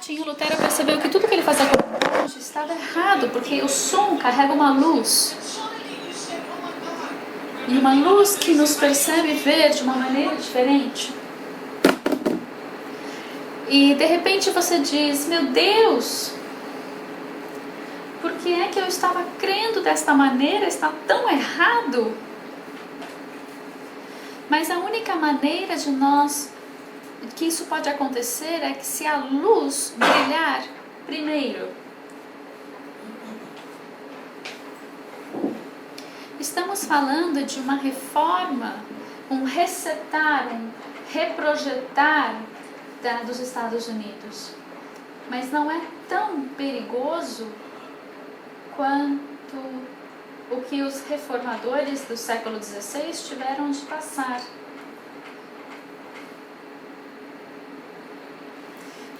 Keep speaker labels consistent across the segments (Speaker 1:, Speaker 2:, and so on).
Speaker 1: Martinho Lutero percebeu que tudo que ele fazia com o longe estava errado, porque o som carrega uma luz. E uma luz que nos percebe ver de uma maneira diferente. E de repente você diz, meu Deus, por que é que eu estava crendo desta maneira? Está tão errado. Mas a única maneira de que isso pode acontecer é que se a luz brilhar primeiro. Estamos falando de uma reforma, um resetar, um reprojetar dos Estados Unidos. Mas não é tão perigoso quanto o que os reformadores do século XVI tiveram de passar.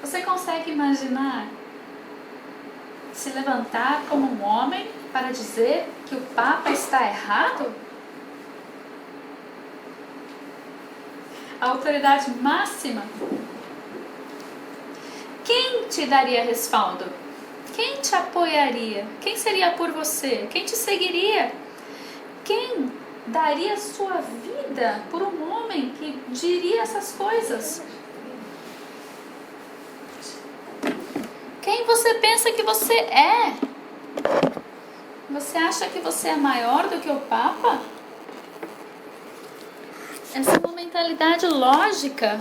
Speaker 1: Você consegue imaginar se levantar como um homem para dizer que o Papa está errado? A autoridade máxima. Quem te daria respaldo? Quem te apoiaria? Quem seria por você? Quem te seguiria? Quem daria sua vida por um homem que diria essas coisas? Quem você pensa que você é? Você acha que você é maior do que o Papa? Essa é uma mentalidade lógica.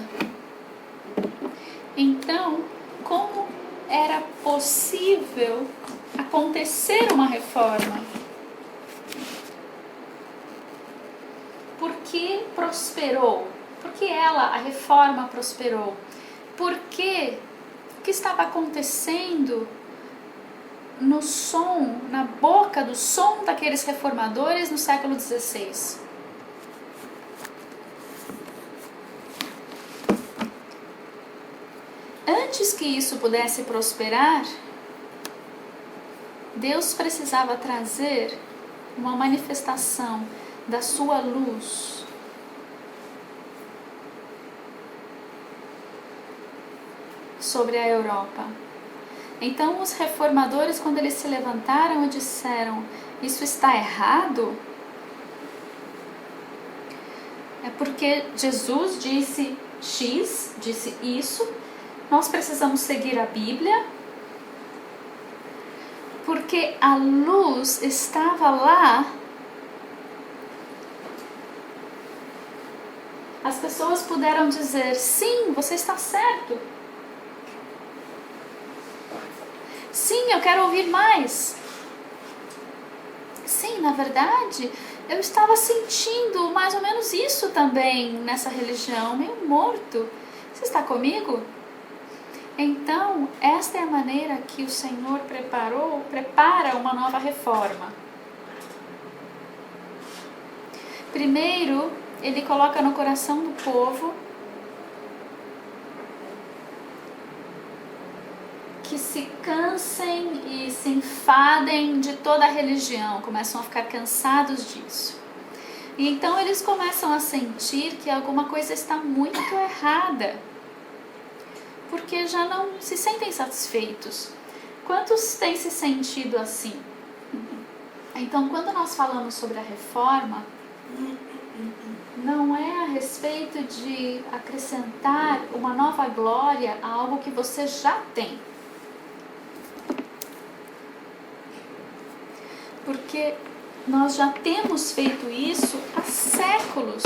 Speaker 1: Então, como era possível acontecer uma reforma? Por que prosperou? Por que a reforma prosperou? Por que? O que estava acontecendo no som, na boca do som daqueles reformadores no século XVI? Antes que isso pudesse prosperar, Deus precisava trazer uma manifestação da sua luz. Sobre a Europa. Então os reformadores, quando eles se levantaram e disseram, isso está errado, é porque Jesus disse X, disse isso, nós precisamos seguir a Bíblia, porque a luz estava lá. As pessoas puderam dizer, sim, você está certo. Sim, eu quero ouvir mais. Sim, na verdade, eu estava sentindo mais ou menos isso também nessa religião, meio morto. Você está comigo? Então, esta é a maneira que o Senhor prepara uma nova reforma. Primeiro, Ele coloca no coração do povo que se cansem e se enfadem de toda a religião, começam a ficar cansados disso. E então eles começam a sentir que alguma coisa está muito errada, porque já não se sentem satisfeitos. Quantos têm se sentido assim? Então, quando nós falamos sobre a reforma, não é a respeito de acrescentar uma nova glória a algo que você já tem. Porque nós já temos feito isso há séculos.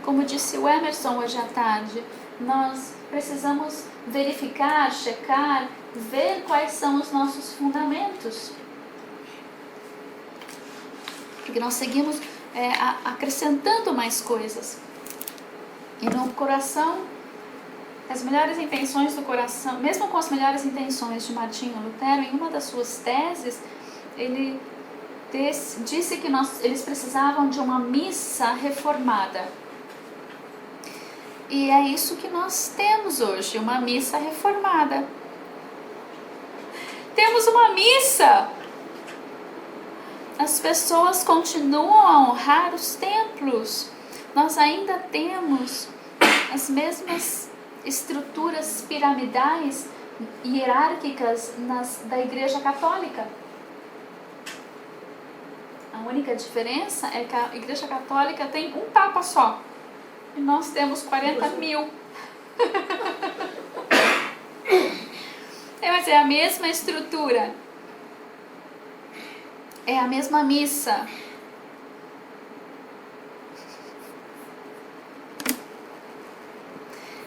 Speaker 1: Como disse o Emerson hoje à tarde, nós precisamos verificar, checar, ver quais são os nossos fundamentos. Porque nós seguimos acrescentando mais coisas. E no coração, as melhores intenções do coração, mesmo com as melhores intenções de Martinho Lutero, em uma das suas teses, ele disse que eles precisavam de uma missa reformada. E é isso que nós temos hoje, uma missa reformada. Temos uma missa! As pessoas continuam a honrar os templos. Nós ainda temos as mesmas estruturas piramidais hierárquicas da Igreja Católica. A única diferença é que a Igreja Católica tem um papa só e nós temos 40 mil. Mas é a mesma estrutura, é a mesma missa.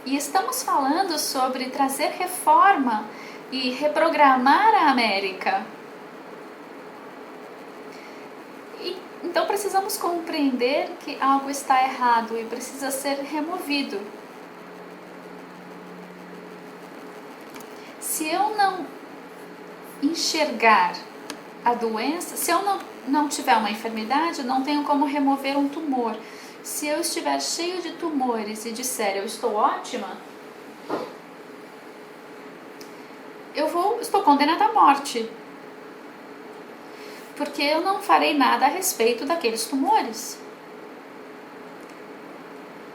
Speaker 1: E estamos falando sobre trazer reforma e reprogramar a América. Então precisamos compreender que algo está errado e precisa ser removido. Se eu não enxergar a doença, se eu não tiver uma enfermidade, eu não tenho como remover um tumor. Se eu estiver cheio de tumores e disser eu estou ótima, estou condenada à morte. Porque eu não farei nada a respeito daqueles tumores.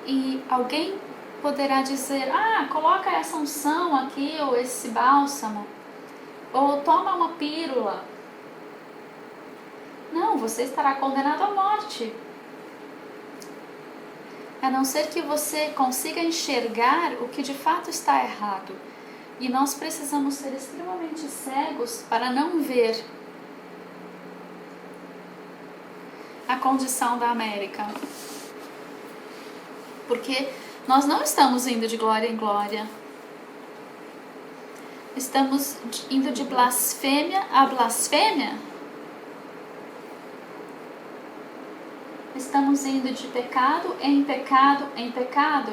Speaker 1: E alguém poderá dizer, coloca essa unção aqui, ou esse bálsamo, ou toma uma pílula. Não, você estará condenado à morte. A não ser que você consiga enxergar o que de fato está errado. E nós precisamos ser extremamente cegos para não ver a condição da América. Porque nós não estamos indo de glória em glória. Estamos indo de blasfêmia a blasfêmia. Estamos indo de pecado em pecado em pecado.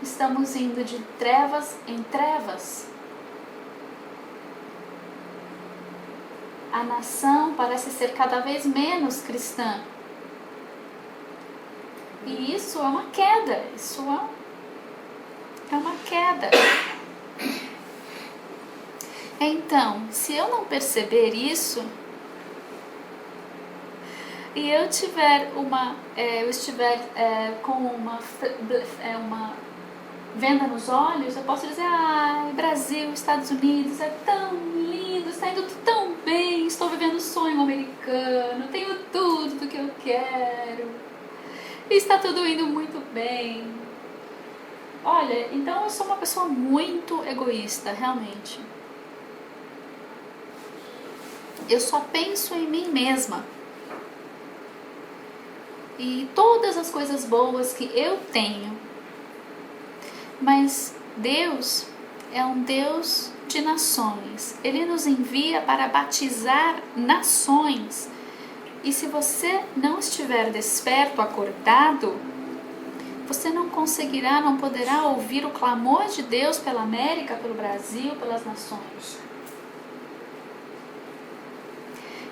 Speaker 1: Estamos indo de trevas em trevas. A nação parece ser cada vez menos cristã. E isso é uma queda. Isso é uma queda. Então, se eu não perceber isso, e eu estiver com uma venda nos olhos, eu posso dizer, Brasil, Estados Unidos, é tão lindo, está indo tão bem, estou vivendo o sonho americano, tenho tudo que eu quero, está tudo indo muito bem. Olha, então eu sou uma pessoa muito egoísta, realmente. Eu só penso em mim mesma. E todas as coisas boas que eu tenho. Mas Deus é um Deus de nações. Ele nos envia para batizar nações. E se você não estiver desperto, acordado, você não conseguirá, não poderá ouvir o clamor de Deus pela América, pelo Brasil, pelas nações.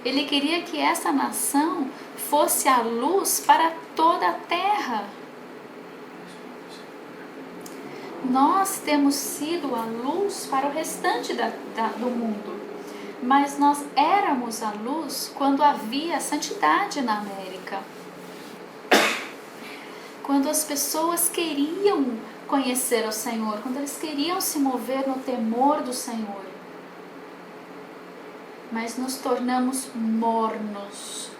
Speaker 1: Ele queria que essa nação fosse a luz para toda a terra. Nós temos sido a luz para o restante do mundo. Mas nós éramos a luz quando havia santidade na América. Quando as pessoas queriam conhecer o Senhor, quando eles queriam se mover no temor do Senhor. Mas nos tornamos mornos.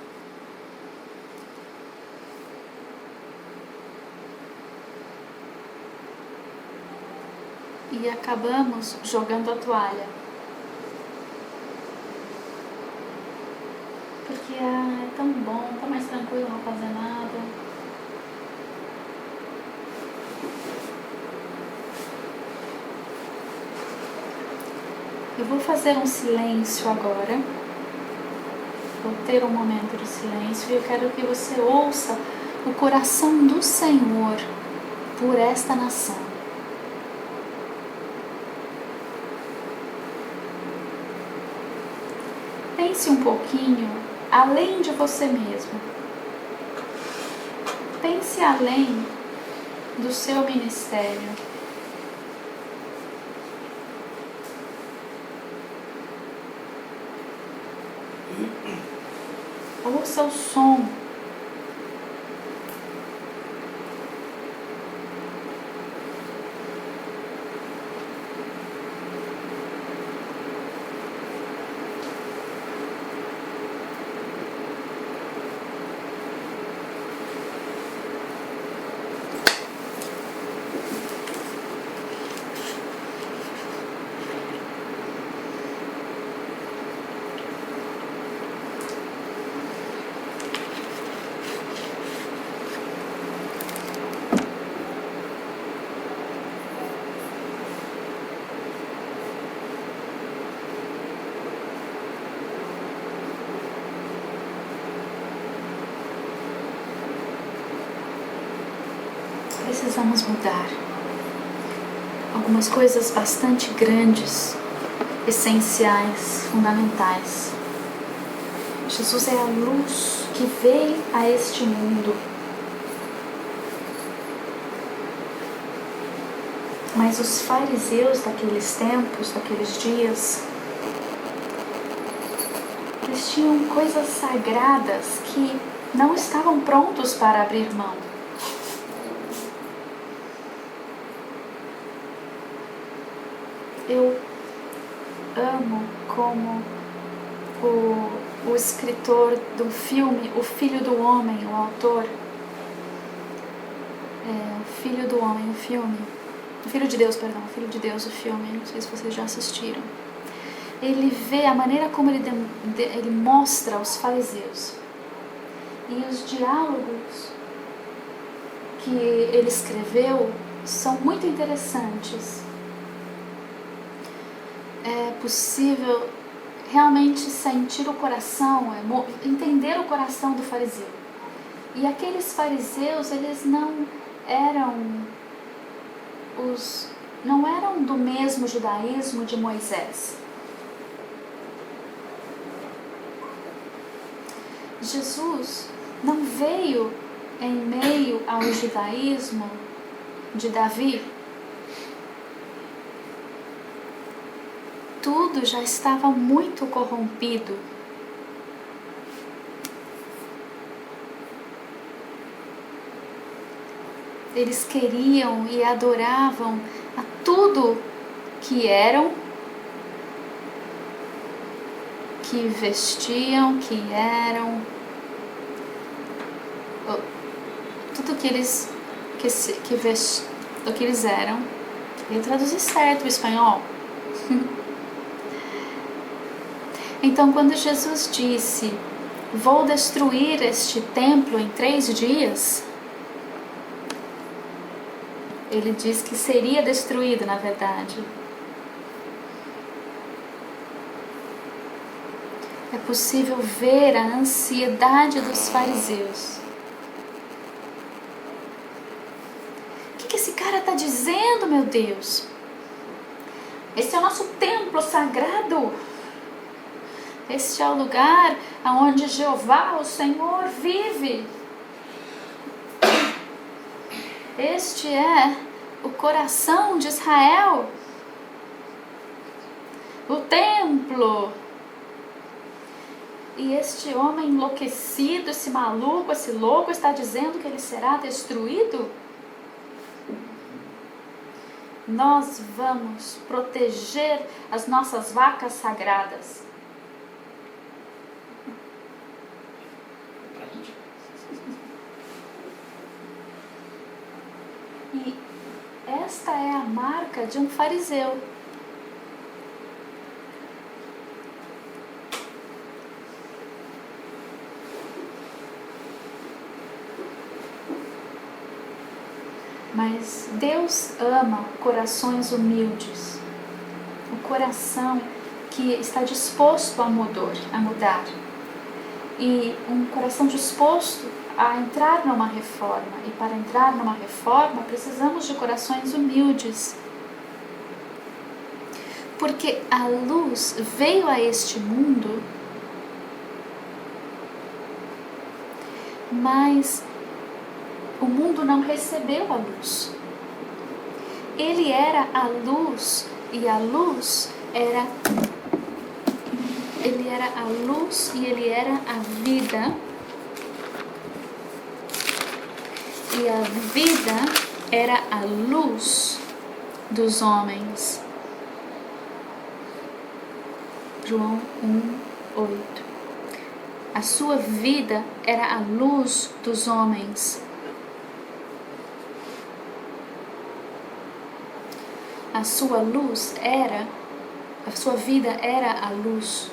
Speaker 1: E acabamos jogando a toalha. Porque é tão bom, tão mais tranquilo não fazer nada. Eu vou fazer um silêncio agora. Vou ter um momento de silêncio e eu quero que você ouça o coração do Senhor por esta nação. Pense um pouquinho além de você mesmo. Pense além do seu ministério. Ouça o som. precisamos mudar. Algumas coisas bastante grandes, essenciais, fundamentais. Jesus é a luz que veio a este mundo. Mas os fariseus daqueles tempos, daqueles dias, eles tinham coisas sagradas que não estavam prontos para abrir mão. Eu amo como o escritor do filme, o Filho do Homem, o autor, o Filho do Homem, o filme, o Filho de Deus, perdão, o Filho de Deus, o filme, não sei se vocês já assistiram. Ele vê a maneira como ele mostra os fariseus e os diálogos que ele escreveu são muito interessantes. É possível realmente sentir o coração, entender o coração do fariseu. E aqueles fariseus, eles não eram do mesmo judaísmo de Moisés. Jesus não veio em meio ao judaísmo de Davi. Tudo já estava muito corrompido. Eles queriam e adoravam a tudo que eram, que vestiam, que eram, tudo que eles eram. Eu traduzi certo o espanhol. Então, quando Jesus disse: vou destruir este templo em 3 dias, ele diz que seria destruído, na verdade. É possível ver a ansiedade dos fariseus. O que esse cara está dizendo, meu Deus? Esse é o nosso templo sagrado. Este é o lugar onde Jeová, o Senhor, vive. Este é o coração de Israel. O templo. E este homem enlouquecido, esse maluco, esse louco, está dizendo que ele será destruído? Nós vamos proteger as nossas vacas sagradas. E esta é a marca de um fariseu. Mas Deus ama corações humildes, o coração que está disposto a mudar, e um coração disposto a entrar numa reforma. E para entrar numa reforma precisamos de corações humildes, porque a luz veio a este mundo, mas o mundo não recebeu a luz. Ele era a luz, e a luz era... Ele era a luz e ele era a vida. E a vida era a luz dos homens. João 1:8. A sua vida era a luz dos homens. A sua vida era a luz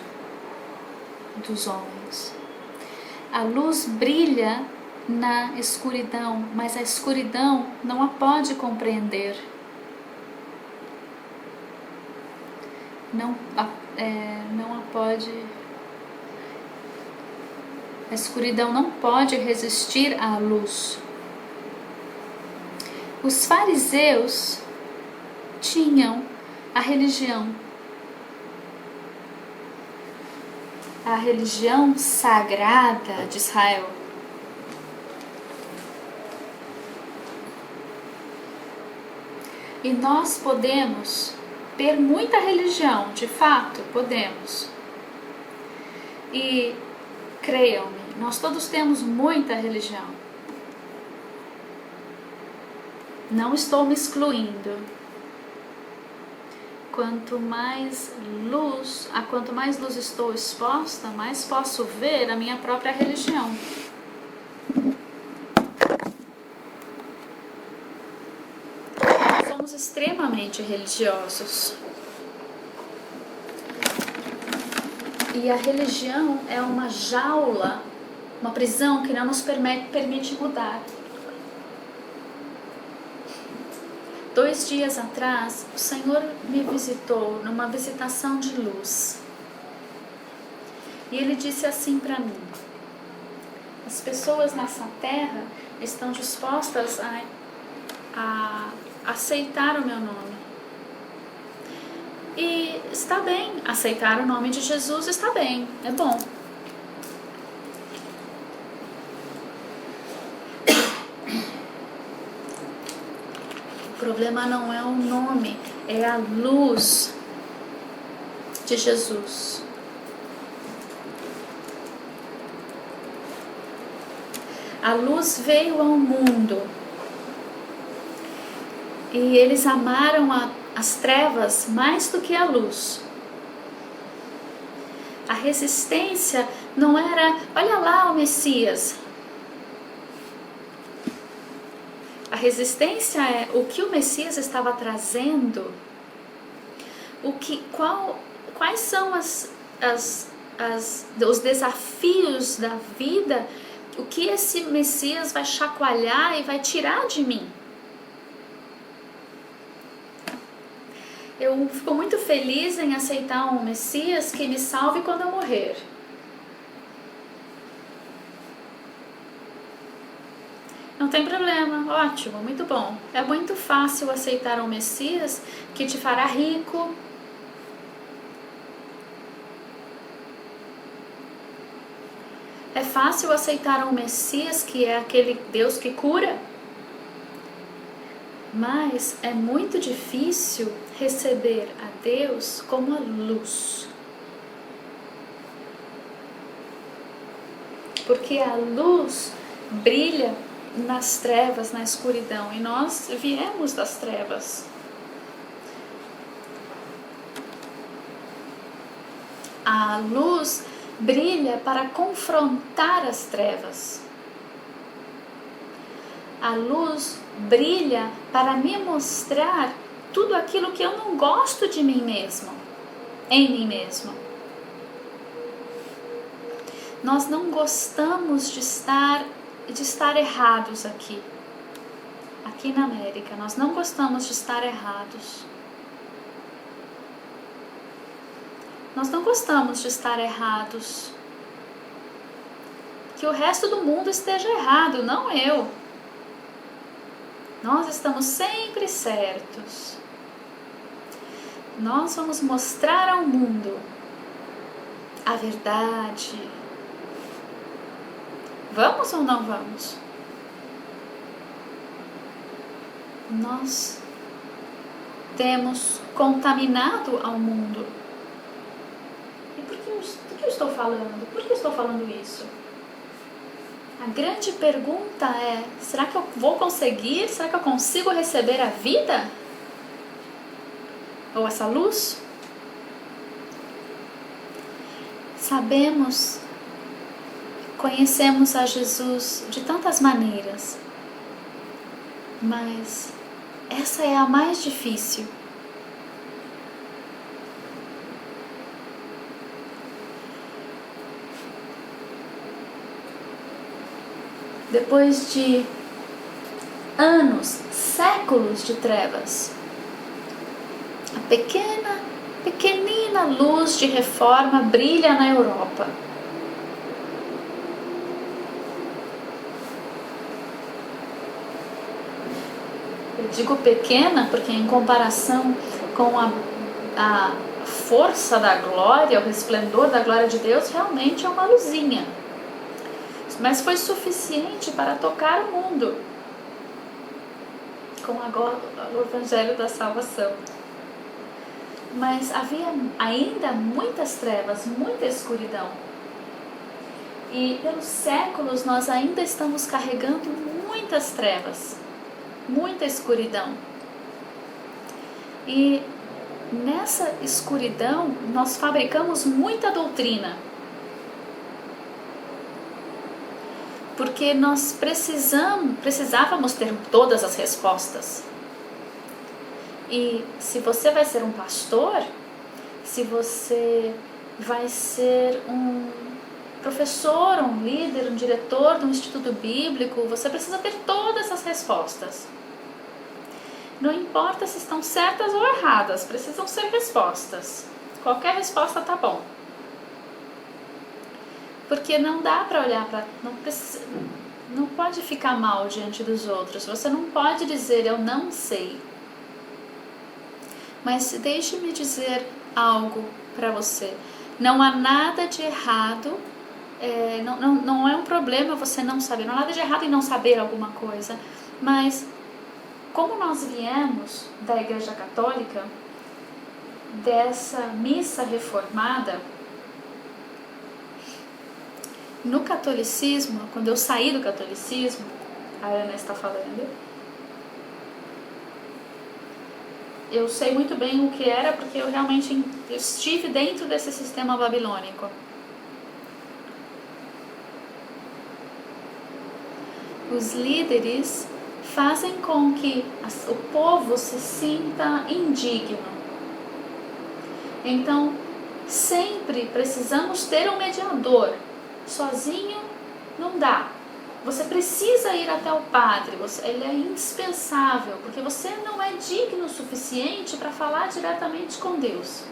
Speaker 1: dos homens. A luz brilha na escuridão, mas a escuridão não a pode compreender. A escuridão não pode resistir à luz. Os fariseus tinham a religião sagrada de Israel. E nós podemos ter muita religião, de fato, podemos. E creiam-me, nós todos temos muita religião. Não estou me excluindo. Quanto mais luz estou exposta, mais posso ver a minha própria religião. Somos extremamente religiosos. E a religião é uma jaula, uma prisão que não nos permite mudar. 2 dias atrás, o Senhor me visitou numa visitação de luz. E Ele disse assim para mim: as pessoas nessa terra estão dispostas a aceitar o meu nome. E está bem, aceitar o nome de Jesus está bem, é bom. O problema não é o nome, é a luz de Jesus. A luz veio ao mundo e eles amaram as trevas mais do que a luz. A resistência não era, olha lá o Messias. A resistência é o que o Messias estava trazendo, quais são os desafios da vida, o que esse Messias vai chacoalhar e vai tirar de mim. Eu fico muito feliz em aceitar um Messias que me salve quando eu morrer. Não tem problema, ótimo, muito bom. É muito fácil aceitar um Messias que te fará rico. É fácil aceitar um Messias que é aquele Deus que cura. Mas é muito difícil receber a Deus como a luz. Porque a luz brilha nas trevas, na escuridão, e nós viemos das trevas. A luz brilha para confrontar as trevas. A luz brilha para me mostrar tudo aquilo que eu não gosto de mim mesmo, em mim mesmo. Nós não gostamos de estar errados aqui na América. Nós não gostamos de estar errados. Nós não gostamos de estar errados. Que o resto do mundo esteja errado, não eu. Nós estamos sempre certos. Nós vamos mostrar ao mundo a verdade. Vamos ou não vamos? Nós temos contaminado ao mundo. E por que eu estou falando? Por que eu estou falando isso? A grande pergunta é: será que eu vou conseguir? Será que eu consigo receber a vida? Ou essa luz? Conhecemos a Jesus de tantas maneiras, mas essa é a mais difícil. Depois de anos, séculos de trevas, a pequenina luz de reforma brilha na Europa. Digo pequena porque em comparação com a força da glória, o resplendor da glória de Deus, realmente é uma luzinha. Mas foi suficiente para tocar o mundo com o Evangelho da Salvação. Mas havia ainda muitas trevas, muita escuridão. E pelos séculos nós ainda estamos carregando muitas trevas, muita escuridão. E nessa escuridão nós fabricamos muita doutrina. Porque nós precisávamos ter todas as respostas. E se você vai ser um pastor, se você vai ser um professor, um líder, um diretor de um instituto bíblico, você precisa ter todas as respostas. Não importa se estão certas ou erradas, precisam ser respostas. Qualquer resposta tá bom. Porque não dá para olhar para... Não pode ficar mal diante dos outros. Você não pode dizer, eu não sei. Mas deixe-me dizer algo para você. Não há nada de errado, não é um problema você não saber. Não há nada de errado em não saber alguma coisa. Mas, como nós viemos da Igreja Católica, dessa missa reformada, no catolicismo, quando eu saí do catolicismo, a Ana está falando, eu sei muito bem o que era, porque eu realmente estive dentro desse sistema babilônico. Os líderes fazem com que o povo se sinta indigno. Então, sempre precisamos ter um mediador. Sozinho não dá. Você precisa ir até o padre, ele é indispensável, porque você não é digno o suficiente para falar diretamente com Deus.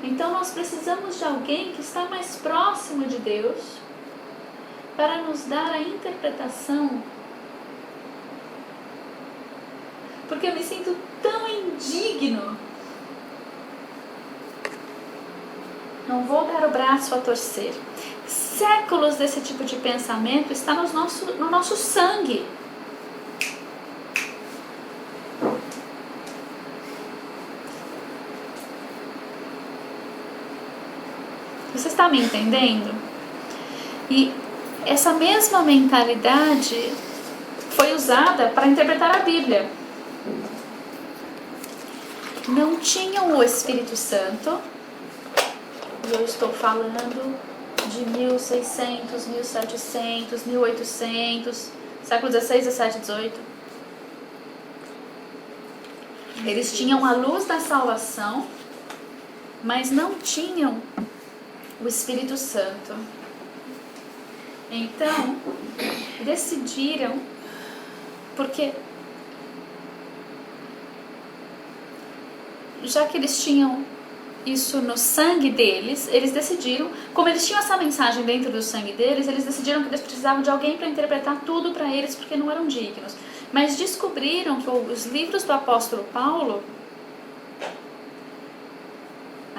Speaker 1: Então nós precisamos de alguém que está mais próximo de Deus para nos dar a interpretação. Porque eu me sinto tão indigno. Não vou dar o braço a torcer. Séculos desse tipo de pensamento está no nosso sangue. Você está me entendendo? E essa mesma mentalidade foi usada para interpretar a Bíblia. Não tinham o Espírito Santo. E eu estou falando de 1600, 1700, 1800, século 16, 17, 18. Eles tinham a luz da salvação, mas não tinham o Espírito Santo. Então, decidiram, porque já que eles tinham isso no sangue deles, eles decidiram, como eles tinham essa mensagem dentro do sangue deles, eles decidiram que eles precisavam de alguém para interpretar tudo para eles, porque não eram dignos. Mas descobriram que os livros do apóstolo Paulo,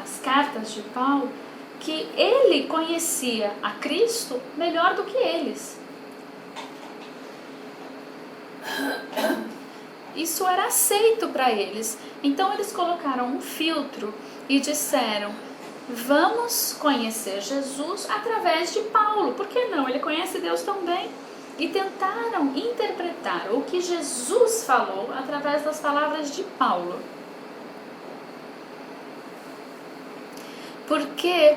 Speaker 1: as cartas de Paulo, que ele conhecia a Cristo melhor do que eles. Isso era aceito para eles. Então eles colocaram um filtro e disseram, vamos conhecer Jesus através de Paulo. Por que não? Ele conhece Deus tão bem. E tentaram interpretar o que Jesus falou através das palavras de Paulo. Porque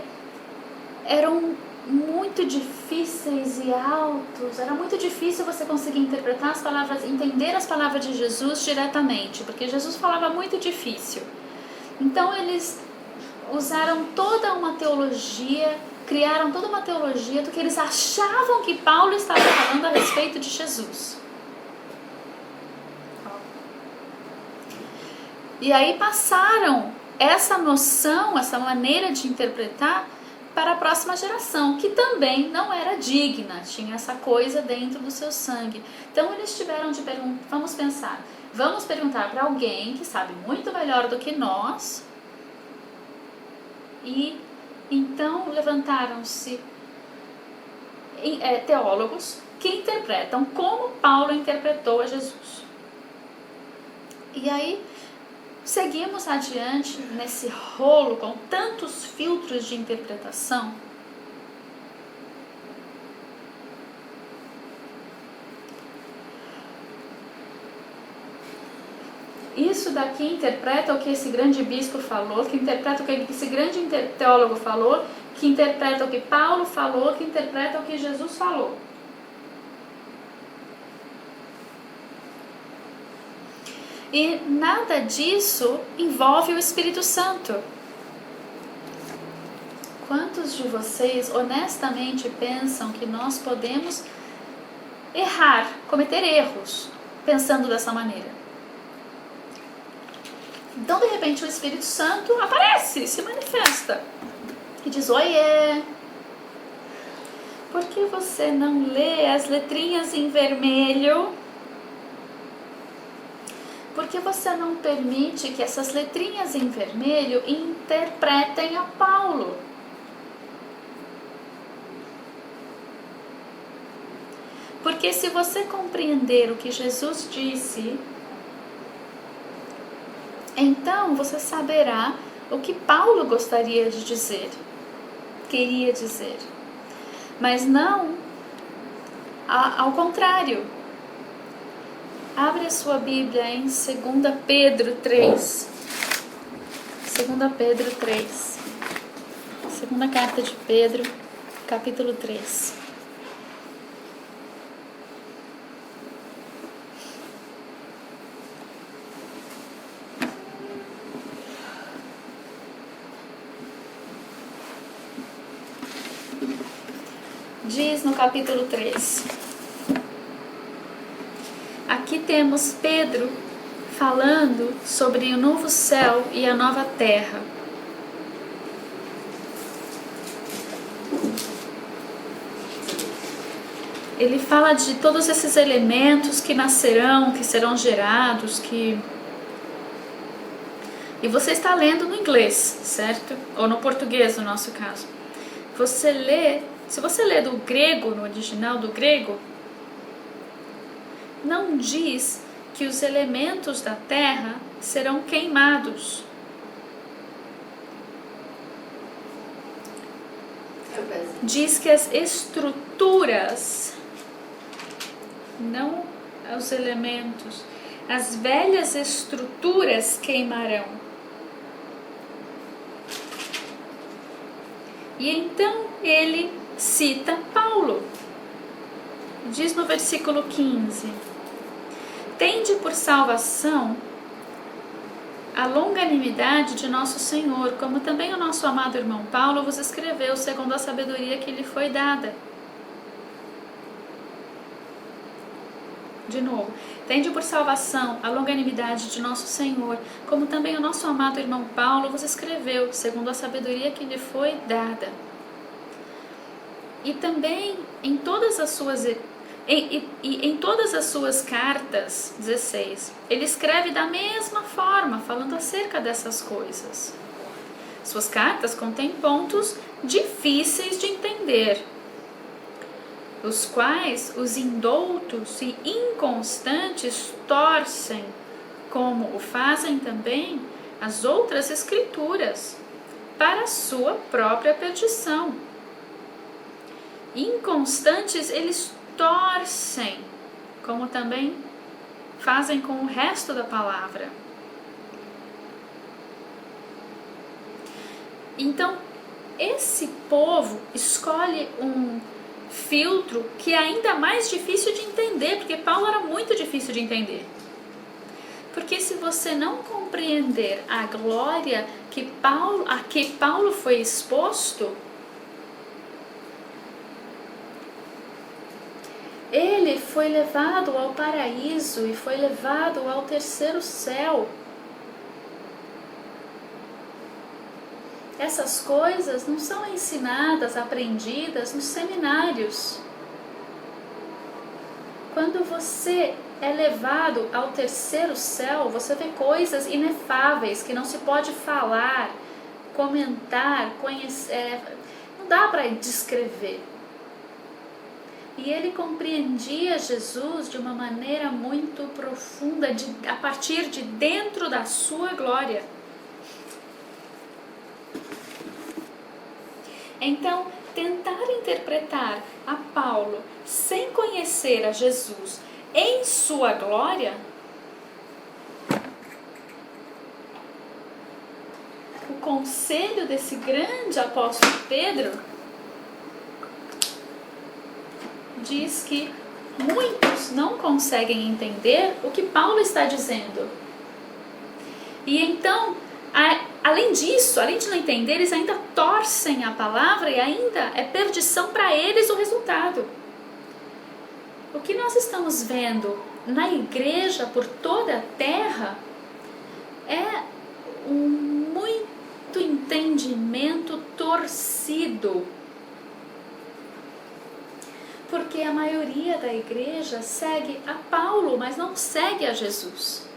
Speaker 1: eram muito difíceis e altos, era muito difícil você conseguir interpretar as palavras, entender as palavras de Jesus diretamente, porque Jesus falava muito difícil. Então eles usaram toda uma teologia, criaram toda uma teologia do que eles achavam que Paulo estava falando a respeito de Jesus. E aí passaram essa noção, essa maneira de interpretar para a próxima geração, que também não era digna, tinha essa coisa dentro do seu sangue. Então eles tiveram de perguntar, vamos perguntar para alguém que sabe muito melhor do que nós. E então levantaram-se teólogos que interpretam como Paulo interpretou a Jesus. E aí seguimos adiante nesse rolo com tantos filtros de interpretação. Isso daqui interpreta o que esse grande bispo falou, que interpreta o que esse grande teólogo falou, que interpreta o que Paulo falou, que interpreta o que Jesus falou. E nada disso envolve o Espírito Santo. Quantos de vocês honestamente pensam que nós podemos errar, cometer erros, pensando dessa maneira? Então, de repente, o Espírito Santo aparece, se manifesta e diz: oiê, por que você não lê as letrinhas em vermelho? Por que você não permite que essas letrinhas em vermelho interpretem a Paulo? Porque se você compreender o que Jesus disse, então você saberá o que Paulo gostaria de dizer, queria dizer. Mas não ao contrário. Abre a sua Bíblia em 2 Pedro 3. 2 Pedro 3. Segunda carta de Pedro, capítulo 3. Diz no capítulo 3. Aqui temos Pedro falando sobre o novo céu e a nova terra. Ele fala de todos esses elementos que nascerão, que serão gerados, E você está lendo no inglês, certo? Ou no português, no nosso caso. Se você lê do grego, no original do grego, não diz que os elementos da terra serão queimados. Diz que as estruturas, não os elementos, as velhas estruturas queimarão. E então ele cita Paulo. Diz no versículo 15: tende por salvação a longanimidade de nosso Senhor, como também o nosso amado irmão Paulo vos escreveu, segundo a sabedoria que lhe foi dada. De novo, tende por salvação a longanimidade de nosso Senhor, como também o nosso amado irmão Paulo vos escreveu, segundo a sabedoria que lhe foi dada. E também em todas as suas cartas, 16, ele escreve da mesma forma, falando acerca dessas coisas. Suas cartas contêm pontos difíceis de entender, os quais os indoutos e inconstantes torcem, como o fazem também as outras escrituras, para a sua própria perdição. Inconstantes, eles torcem, como também fazem com o resto da palavra. Então, esse povo escolhe um filtro que é ainda mais difícil de entender, porque Paulo era muito difícil de entender. Porque se você não compreender a glória a que Paulo foi exposto, ele foi levado ao paraíso e foi levado ao terceiro céu. essas coisas não são ensinadas, aprendidas nos seminários. Quando você é levado ao terceiro céu, você vê coisas inefáveis que não se pode falar, comentar, conhecer, não dá para descrever. E ele compreendia Jesus de uma maneira muito profunda, a partir de dentro da sua glória. Então, tentar interpretar a Paulo sem conhecer a Jesus em sua glória, o conselho desse grande apóstolo Pedro diz que muitos não conseguem entender o que Paulo está dizendo. E então, além disso, além de não entender, eles ainda torcem a palavra e ainda é perdição para eles o resultado. O que nós estamos vendo na igreja por toda a terra é muito entendimento torcido. Porque a maioria da igreja segue a Paulo, mas não segue a Jesus.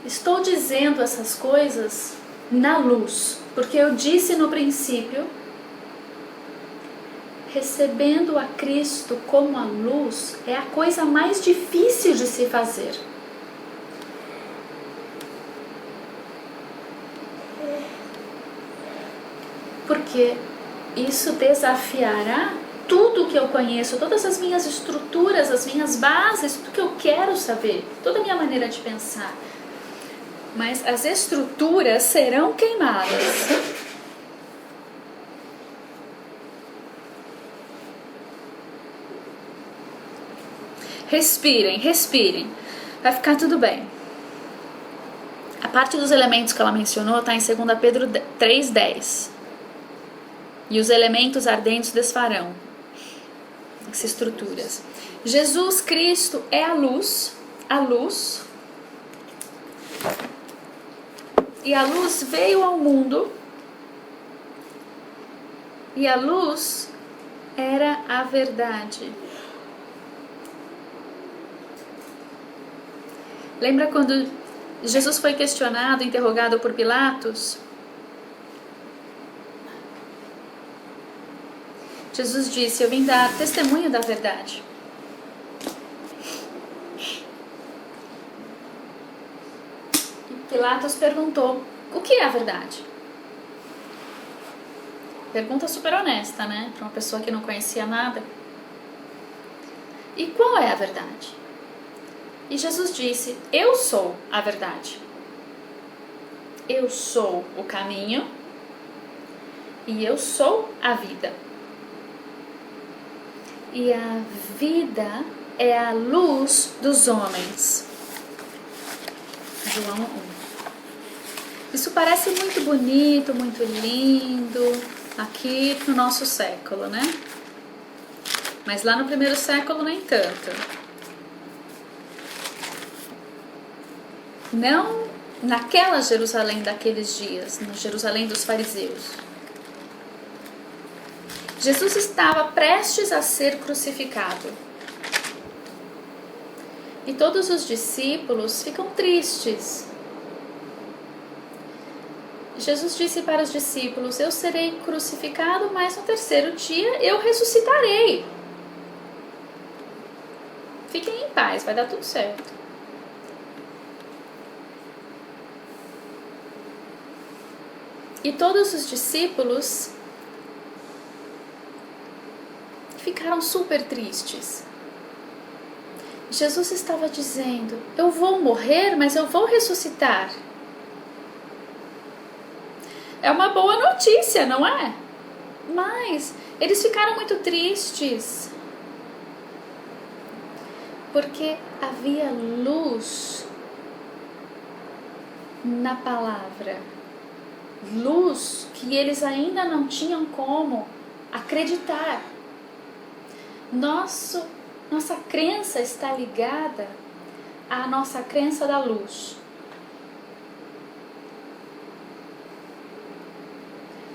Speaker 1: Estou dizendo essas coisas na luz, porque eu disse no princípio, recebendo a Cristo como a luz é a coisa mais difícil de se fazer. Porque isso desafiará tudo que eu conheço, todas as minhas estruturas, as minhas bases, tudo que eu quero saber, toda a minha maneira de pensar. Mas as estruturas serão queimadas. Respirem, respirem. Vai ficar tudo bem. A parte dos elementos que ela mencionou está em 2 Pedro 3,10. E os elementos ardentes desfarão. As estruturas. Jesus Cristo é a luz. E a luz veio ao mundo. E a luz era a verdade. Lembra quando Jesus foi questionado, interrogado por Pilatos? Jesus disse: eu vim dar testemunho da verdade. E Pilatos perguntou: o que é a verdade? Pergunta super honesta, né? Para uma pessoa que não conhecia nada. E qual é a verdade? E Jesus disse: eu sou a verdade. Eu sou o caminho e eu sou a vida. E a vida é a luz dos homens. João 1. Isso parece muito bonito, muito lindo, aqui no nosso século, né? Mas lá no primeiro século nem tanto. Não naquela Jerusalém daqueles dias, na Jerusalém dos fariseus. Jesus estava prestes a ser crucificado. E todos os discípulos ficam tristes. Jesus disse para os discípulos: eu serei crucificado, mas no terceiro dia eu ressuscitarei. Fiquem em paz, vai dar tudo certo. E todos os discípulos ficaram super tristes. Jesus estava dizendo: eu vou morrer, mas eu vou ressuscitar. É uma boa notícia, não é? Mas eles ficaram muito tristes, porque havia luz na palavra. Luz que eles ainda não tinham como acreditar. nossa crença está ligada à nossa crença da luz.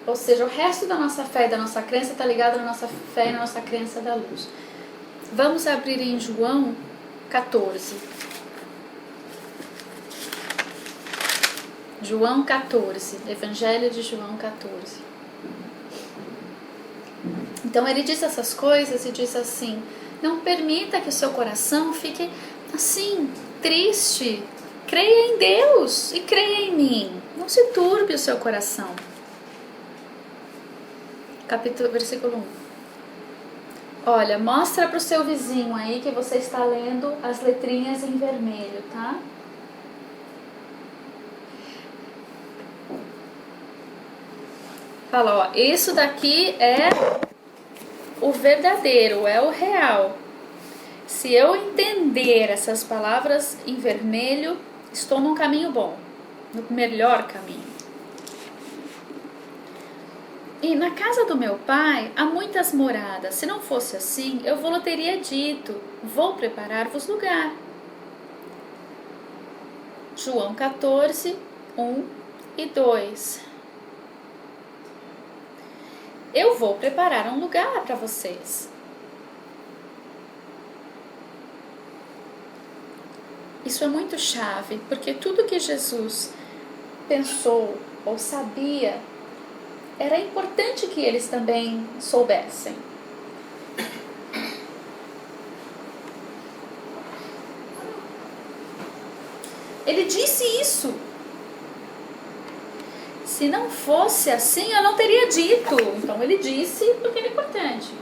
Speaker 1: Ou seja, o resto da nossa fé e da nossa crença está ligado à nossa fé e à nossa crença da luz. Vamos abrir em João 14. João 14, Evangelho de João 14. Então ele diz essas coisas e diz assim: não permita que o seu coração fique assim, triste. Creia em Deus e creia em mim. Não se turbe o seu coração. Versículo 1. Olha, mostra para o seu vizinho aí que você está lendo as letrinhas em vermelho, tá? Fala, ó, isso daqui é o verdadeiro, é o real. Se eu entender essas palavras em vermelho, estou num caminho bom, no melhor caminho. E na casa do meu pai há muitas moradas. Se não fosse assim, eu vou teria dito: vou preparar-vos lugar. João 14, 1 e 2. Eu vou preparar um lugar para vocês. Isso é muito chave, porque tudo que Jesus pensou ou sabia, era importante que eles também soubessem. Ele disse isso. Se não fosse assim, eu não teria dito. Então ele disse porque era importante.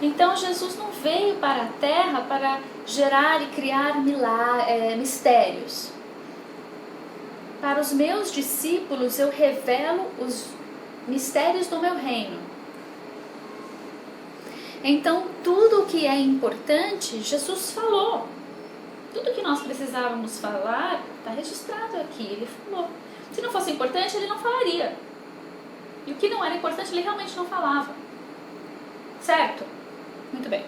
Speaker 1: Então Jesus não veio para a terra para gerar e criar mistérios. Para os meus discípulos eu revelo os mistérios do meu reino. Então tudo o que é importante, Jesus falou. Tudo que nós precisávamos falar está registrado aqui, ele falou. Se não fosse importante, ele não falaria. E o que não era importante, ele realmente não falava. Certo? Muito bem.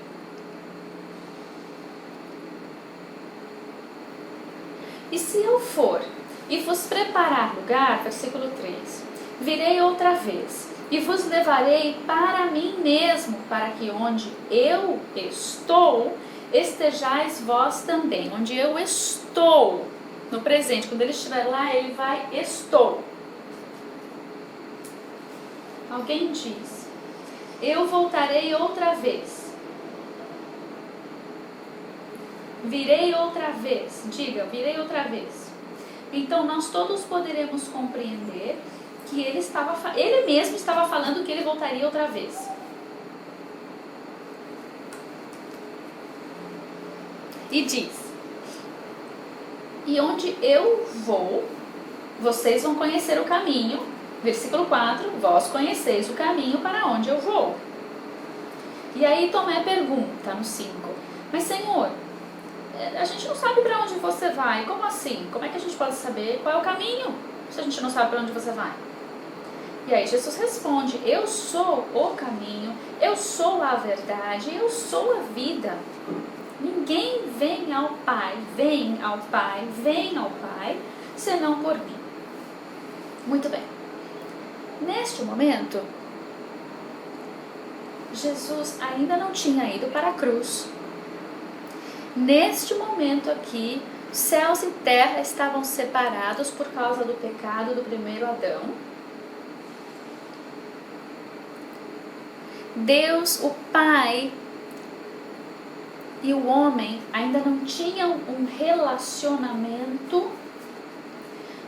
Speaker 1: E se eu for e vos preparar lugar, versículo 3, virei outra vez e vos levarei para mim mesmo, para que onde eu estou, estejais vós também. Onde eu estou, no presente, quando ele estiver lá, ele vai: estou. Alguém diz: eu voltarei outra vez. Virei outra vez. Diga: virei outra vez. Então nós todos poderemos compreender que ele mesmo estava falando que ele voltaria outra vez. E diz: e onde eu vou, vocês vão conhecer o caminho. Versículo 4, vós conheceis o caminho para onde eu vou. E aí Tomé pergunta no 5, mas Senhor, a gente não sabe para onde você vai, como assim? Como é que a gente pode saber qual é o caminho, se a gente não sabe para onde você vai? E aí Jesus responde: eu sou o caminho, eu sou a verdade, eu sou a vida. Ninguém vem ao Pai, senão por mim. Muito bem. Neste momento, Jesus ainda não tinha ido para a cruz. Neste momento aqui, céus e terra estavam separados por causa do pecado do primeiro Adão. Deus, o Pai, e o homem ainda não tinham um relacionamento,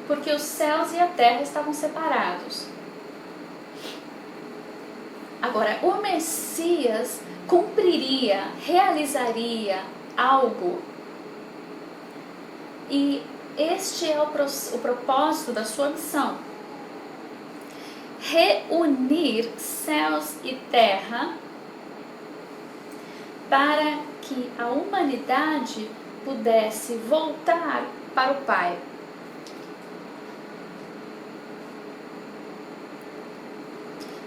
Speaker 1: porque os céus e a terra estavam separados. Agora, o Messias cumpriria, realizaria algo, e este é o propósito da sua missão: reunir céus e terra para que a humanidade pudesse voltar para o Pai.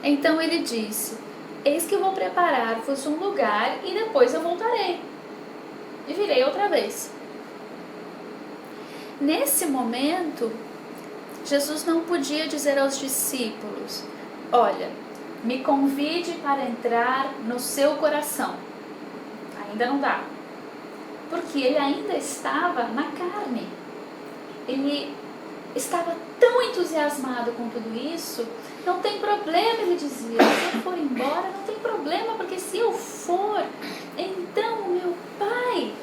Speaker 1: Então ele disse: eis que eu vou preparar-vos um lugar e depois eu voltarei e virei outra vez. Nesse momento, Jesus não podia dizer aos discípulos: olha, me convide para entrar no seu coração. Ainda não dá. Porque ele ainda estava na carne. Ele estava tão entusiasmado com tudo isso. Não tem problema, ele dizia, se eu for embora, não tem problema, porque se eu for, então o meu Pai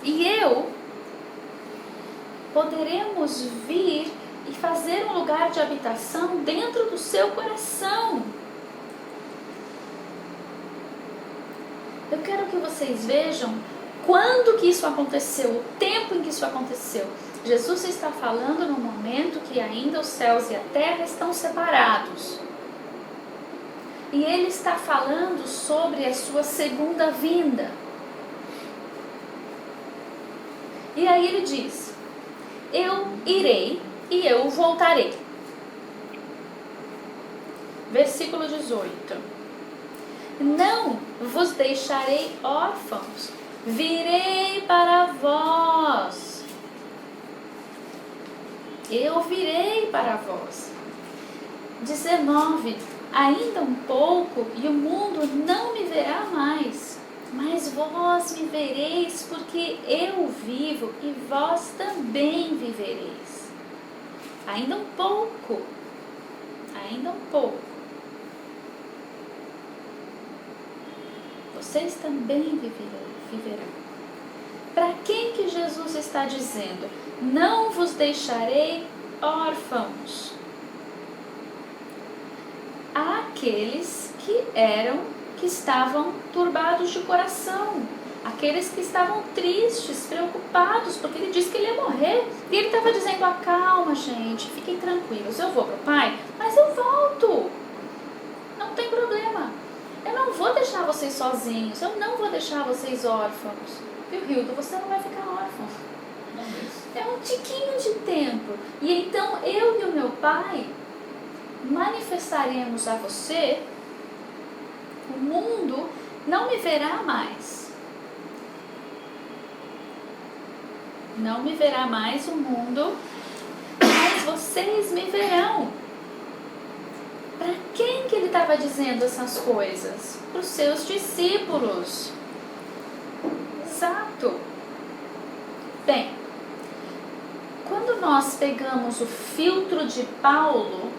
Speaker 1: e eu poderemos vir e fazer um lugar de habitação dentro do seu coração. Eu quero que vocês vejam quando que isso aconteceu, o tempo em que isso aconteceu. Jesus está falando no momento que ainda os céus e a terra estão separados. E ele está falando sobre a sua segunda vinda. E aí ele diz: eu irei e eu voltarei. Versículo 18. Não vos deixarei órfãos, virei para vós. Eu virei para vós. 19. Ainda um pouco e o mundo não me verá mais, mas vós me vereis, porque eu vivo e vós também vivereis. Ainda um pouco. Ainda um pouco. Vocês também viverão. Para quem que Jesus está dizendo? Não vos deixarei órfãos. Àqueles que estavam turbados de coração, aqueles que estavam tristes, preocupados, porque ele disse que ele ia morrer. E ele estava dizendo: acalma, gente, fiquem tranquilos, eu vou para o Pai, mas eu volto. Não tem problema. Eu não vou deixar vocês sozinhos, eu não vou deixar vocês órfãos. Viu, Hildo, você não vai ficar órfão. É um tiquinho de tempo. E então eu e o meu Pai manifestaremos a você. O mundo não me verá mais. Não me verá mais o mundo, mas vocês me verão. Para quem que ele estava dizendo essas coisas? Para os seus discípulos. Exato. Bem, quando nós pegamos o filtro de Paulo,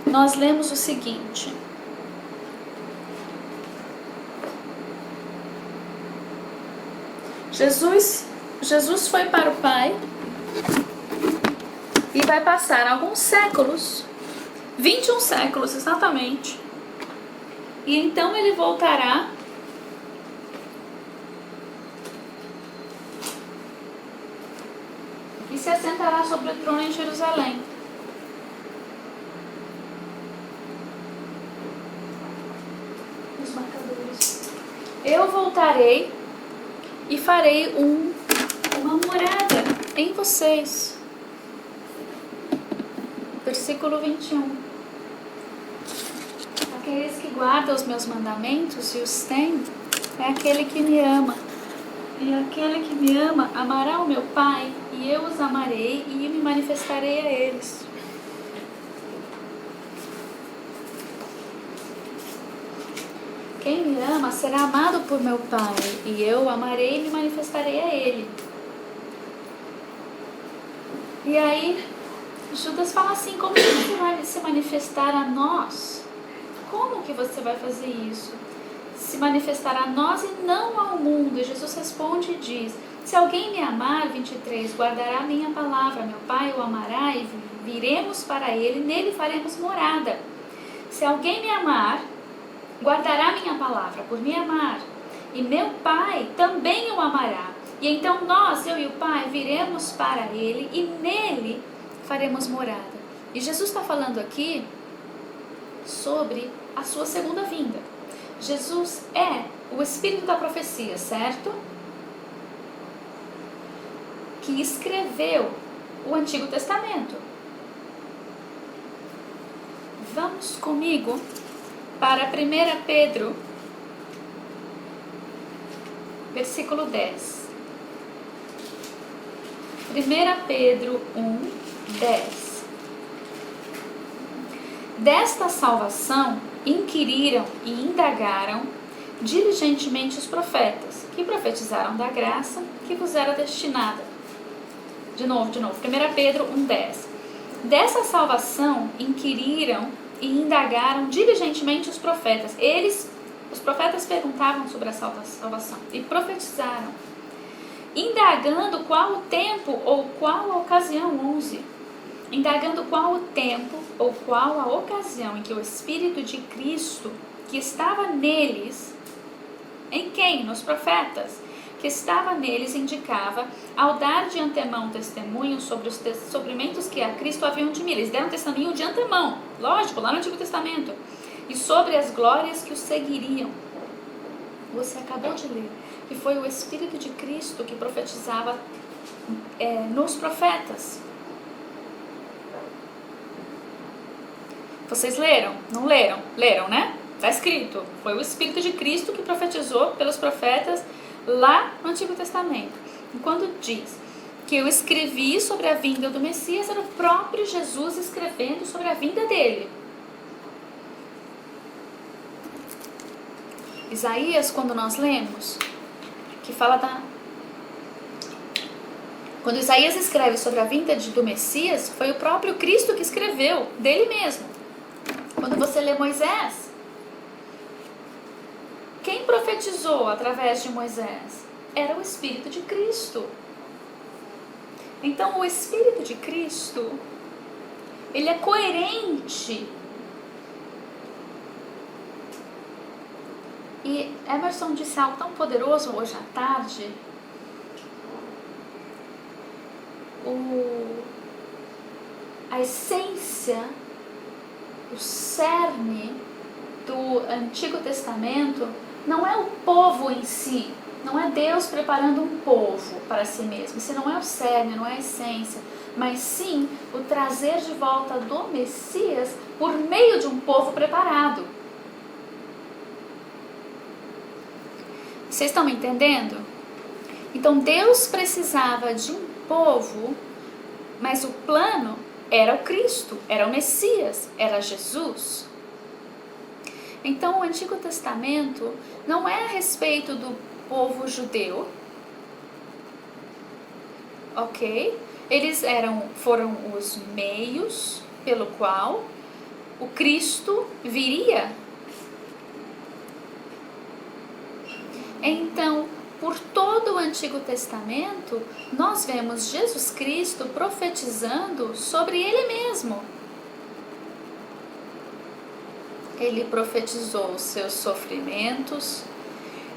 Speaker 1: nós lemos o seguinte: Jesus foi para o Pai e vai passar alguns séculos, 21 séculos exatamente, e então ele voltará e se assentará sobre o trono em Jerusalém. Os marcadores. Eu voltarei e farei uma morada em vocês. Versículo 21. Aqueles que guardam os meus mandamentos e os têm, é aquele que me ama. E aquele que me ama amará o meu Pai, e eu os amarei e me manifestarei a eles. Quem me ama será amado por meu Pai, e eu o amarei e me manifestarei a ele. E aí, Judas fala assim: como que você vai se manifestar a nós? Como que você vai fazer isso? Se manifestar a nós e não ao mundo. E Jesus responde e diz: se alguém me amar, 23, guardará a minha palavra, meu Pai o amará e viremos para ele, nele faremos morada. Se alguém me amar, guardará minha palavra, por me amar, e meu Pai também o amará. E então nós, eu e o Pai, viremos para ele e nele faremos morada. E Jesus está falando aqui sobre a sua segunda vinda. Jesus é o Espírito da profecia, certo? Que escreveu o Antigo Testamento. Vamos comigo para 1 Pedro, versículo 10. 1 Pedro 1, 10. Desta salvação inquiriram e indagaram diligentemente os profetas, que profetizaram da graça que vos era destinada. De novo. 1 Pedro 1, 10. Dessa salvação inquiriram e indagaram diligentemente os profetas. Os profetas perguntavam sobre a salvação e profetizaram, indagando qual o tempo ou qual a ocasião, 11. Indagando qual o tempo ou qual a ocasião em que o Espírito de Cristo, que estava neles, em quem? Nos profetas, que estava neles, indicava, ao dar de antemão testemunho sobre os sofrimentos que a Cristo haviam de vir. Eles deram testemunho de antemão, lógico, lá no Antigo Testamento, e sobre as glórias que os seguiriam. Você acabou de ler que foi o Espírito de Cristo que profetizava nos profetas. Vocês leram? Não leram? Leram, né? Está escrito. Foi o Espírito de Cristo que profetizou pelos profetas lá no Antigo Testamento. E quando diz que eu escrevi sobre a vinda do Messias, era o próprio Jesus escrevendo sobre a vinda dele. Isaías, quando nós lemos, que fala quando Isaías escreve sobre a vinda do Messias, foi o próprio Cristo que escreveu, dele mesmo. Quando você lê Moisés, quem profetizou através de Moisés? Era o Espírito de Cristo. Então, o Espírito de Cristo, ele é coerente. E Emerson disse algo tão poderoso hoje à tarde. A essência, o cerne do Antigo Testamento não é o povo em si, não é Deus preparando um povo para si mesmo. Isso não é o cerne, não é a essência, mas sim o trazer de volta do Messias por meio de um povo preparado. Vocês estão me entendendo? Então Deus precisava de um povo, mas o plano era o Cristo, era o Messias, era Jesus. Então o Antigo Testamento não é a respeito do povo judeu, ok? Eles foram os meios pelo qual o Cristo viria. Então, por todo o Antigo Testamento, nós vemos Jesus Cristo profetizando sobre Ele mesmo. Ele profetizou os seus sofrimentos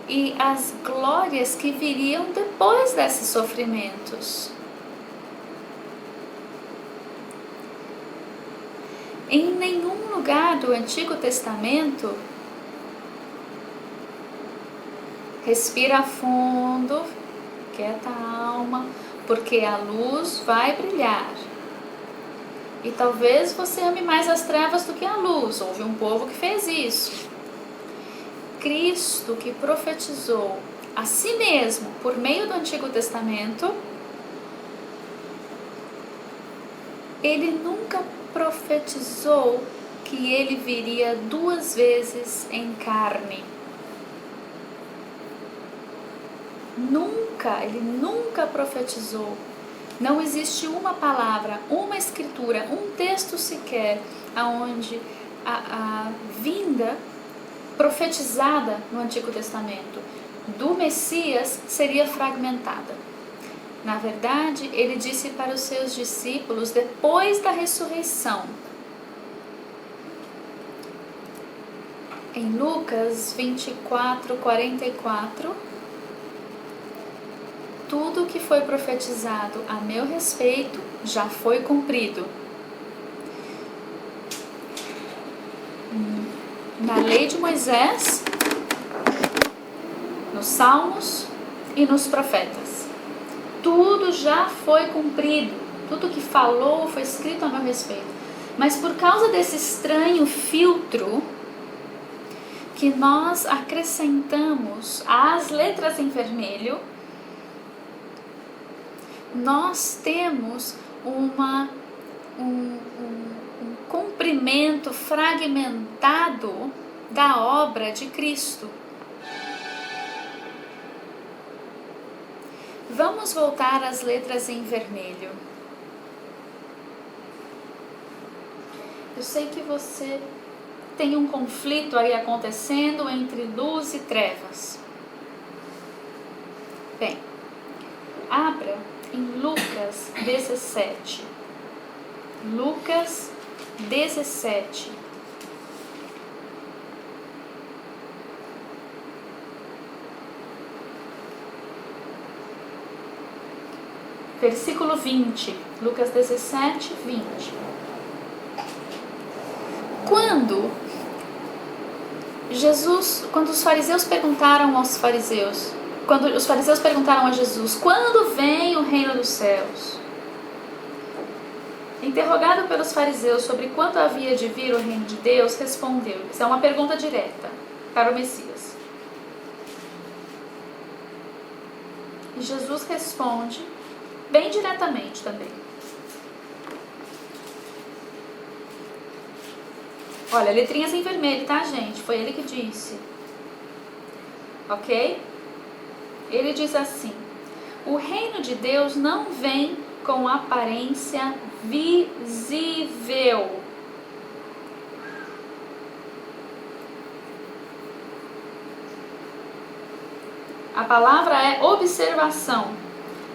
Speaker 1: e as glórias que viriam depois desses sofrimentos. Em nenhum lugar do Antigo Testamento, respira fundo, quieta a alma, porque a luz vai brilhar. E talvez você ame mais as trevas do que a luz. Houve um povo que fez isso. Cristo, que profetizou a si mesmo por meio do Antigo Testamento, ele nunca profetizou que ele viria 2 vezes em carne. Ele nunca profetizou. Não existe uma palavra, uma escritura, um texto sequer, aonde a vinda profetizada no Antigo Testamento do Messias seria fragmentada. Na verdade, ele disse para os seus discípulos depois da ressurreição. Em Lucas 24, 44, tudo que foi profetizado a meu respeito já foi cumprido. Na lei de Moisés, nos Salmos e nos profetas. Tudo já foi cumprido. Tudo que falou foi escrito a meu respeito. Mas por causa desse estranho filtro que nós acrescentamos às letras em vermelho, nós temos um comprimento fragmentado da obra de Cristo. Vamos voltar às letras em vermelho. Eu sei que você tem um conflito aí acontecendo entre luz e trevas. Bem, abra em Lucas 17. Lucas 17. Versículo 20. Lucas 17, 20. Quando os fariseus perguntaram aos fariseus, quando os fariseus perguntaram a Jesus, quando vem o reino dos céus? Interrogado pelos fariseus sobre quando havia de vir o reino de Deus, respondeu. Isso é uma pergunta direta para o Messias. E Jesus responde bem diretamente também. Olha, letrinhas em vermelho, tá, gente? Foi ele que disse. Ok? Ele diz assim: o reino de Deus não vem com aparência visível. A palavra é observação.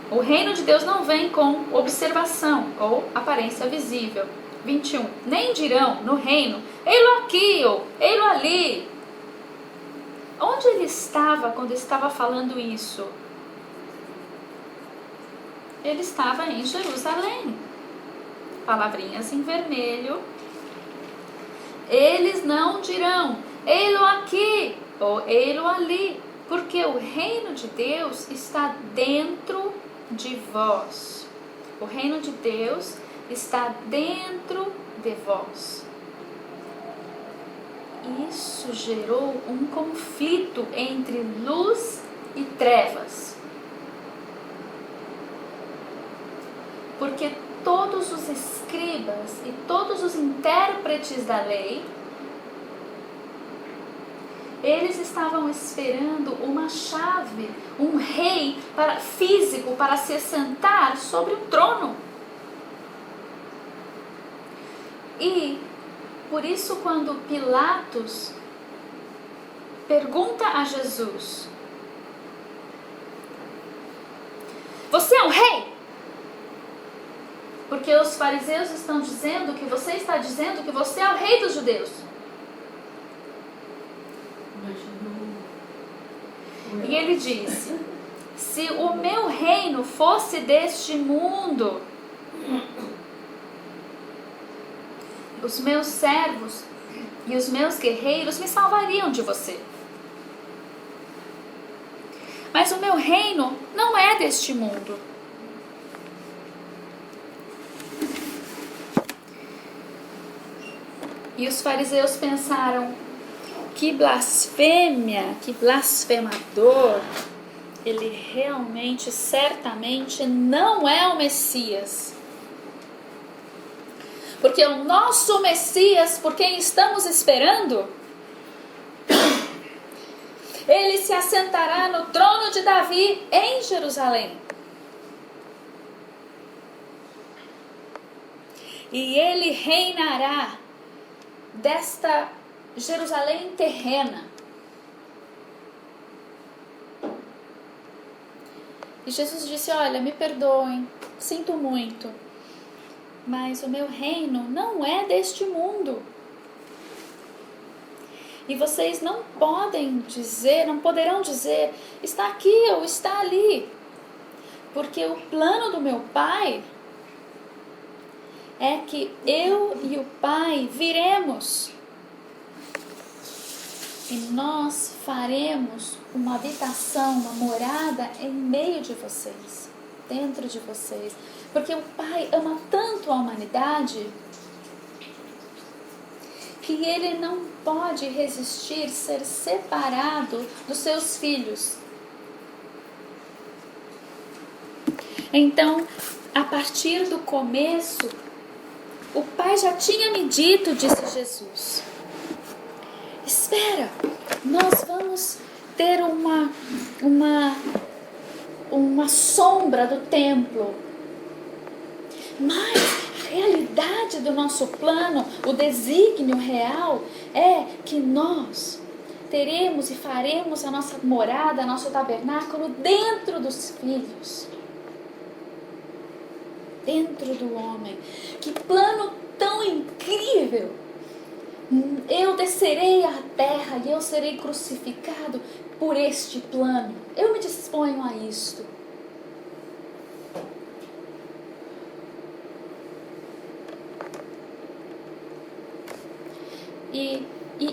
Speaker 1: O reino de Deus não vem com observação ou aparência visível. 21. Nem dirão no reino, ei-lo aqui ou ei-lo ali. Onde ele estava quando estava falando isso? Ele estava em Jerusalém. Palavrinhas em vermelho. Eles não dirão, ei-lo aqui ou ei-lo ali, porque o reino de Deus está dentro de vós. O reino de Deus está dentro de vós. Isso gerou um conflito entre luz e trevas. Porque todos os escribas e todos os intérpretes da lei, eles estavam esperando uma chave, um rei físico para se assentar sobre o trono. E por isso, quando Pilatos pergunta a Jesus, você é um rei? Porque os fariseus estão dizendo que você está dizendo que você é o rei dos judeus. E ele disse, se o meu reino fosse deste mundo, os meus servos e os meus guerreiros me salvariam de você. Mas o meu reino não é deste mundo. E os fariseus pensaram, que blasfêmia, que blasfemador. Ele realmente, certamente não é o Messias. Porque o nosso Messias, por quem estamos esperando, ele se assentará no trono de Davi em Jerusalém. E ele reinará desta Jerusalém terrena. E Jesus disse, olha, me perdoem, sinto muito, mas o meu reino não é deste mundo. E vocês não poderão dizer, está aqui ou está ali. Porque o plano do meu Pai é que eu e o Pai viremos. E nós faremos uma habitação, uma morada em meio de vocês, dentro de vocês. Porque o Pai ama tanto a humanidade que ele não pode resistir ser separado dos seus filhos. Então, a partir do começo, o Pai já tinha me dito, disse Jesus, espera, nós vamos ter uma sombra do templo, mas a realidade do nosso plano, o desígnio real é que nós teremos e faremos a nossa morada, nosso tabernáculo dentro dos filhos, dentro do homem. Que plano tão incrível! Eu descerei à terra e eu serei crucificado por este plano. Eu me disponho a isto. E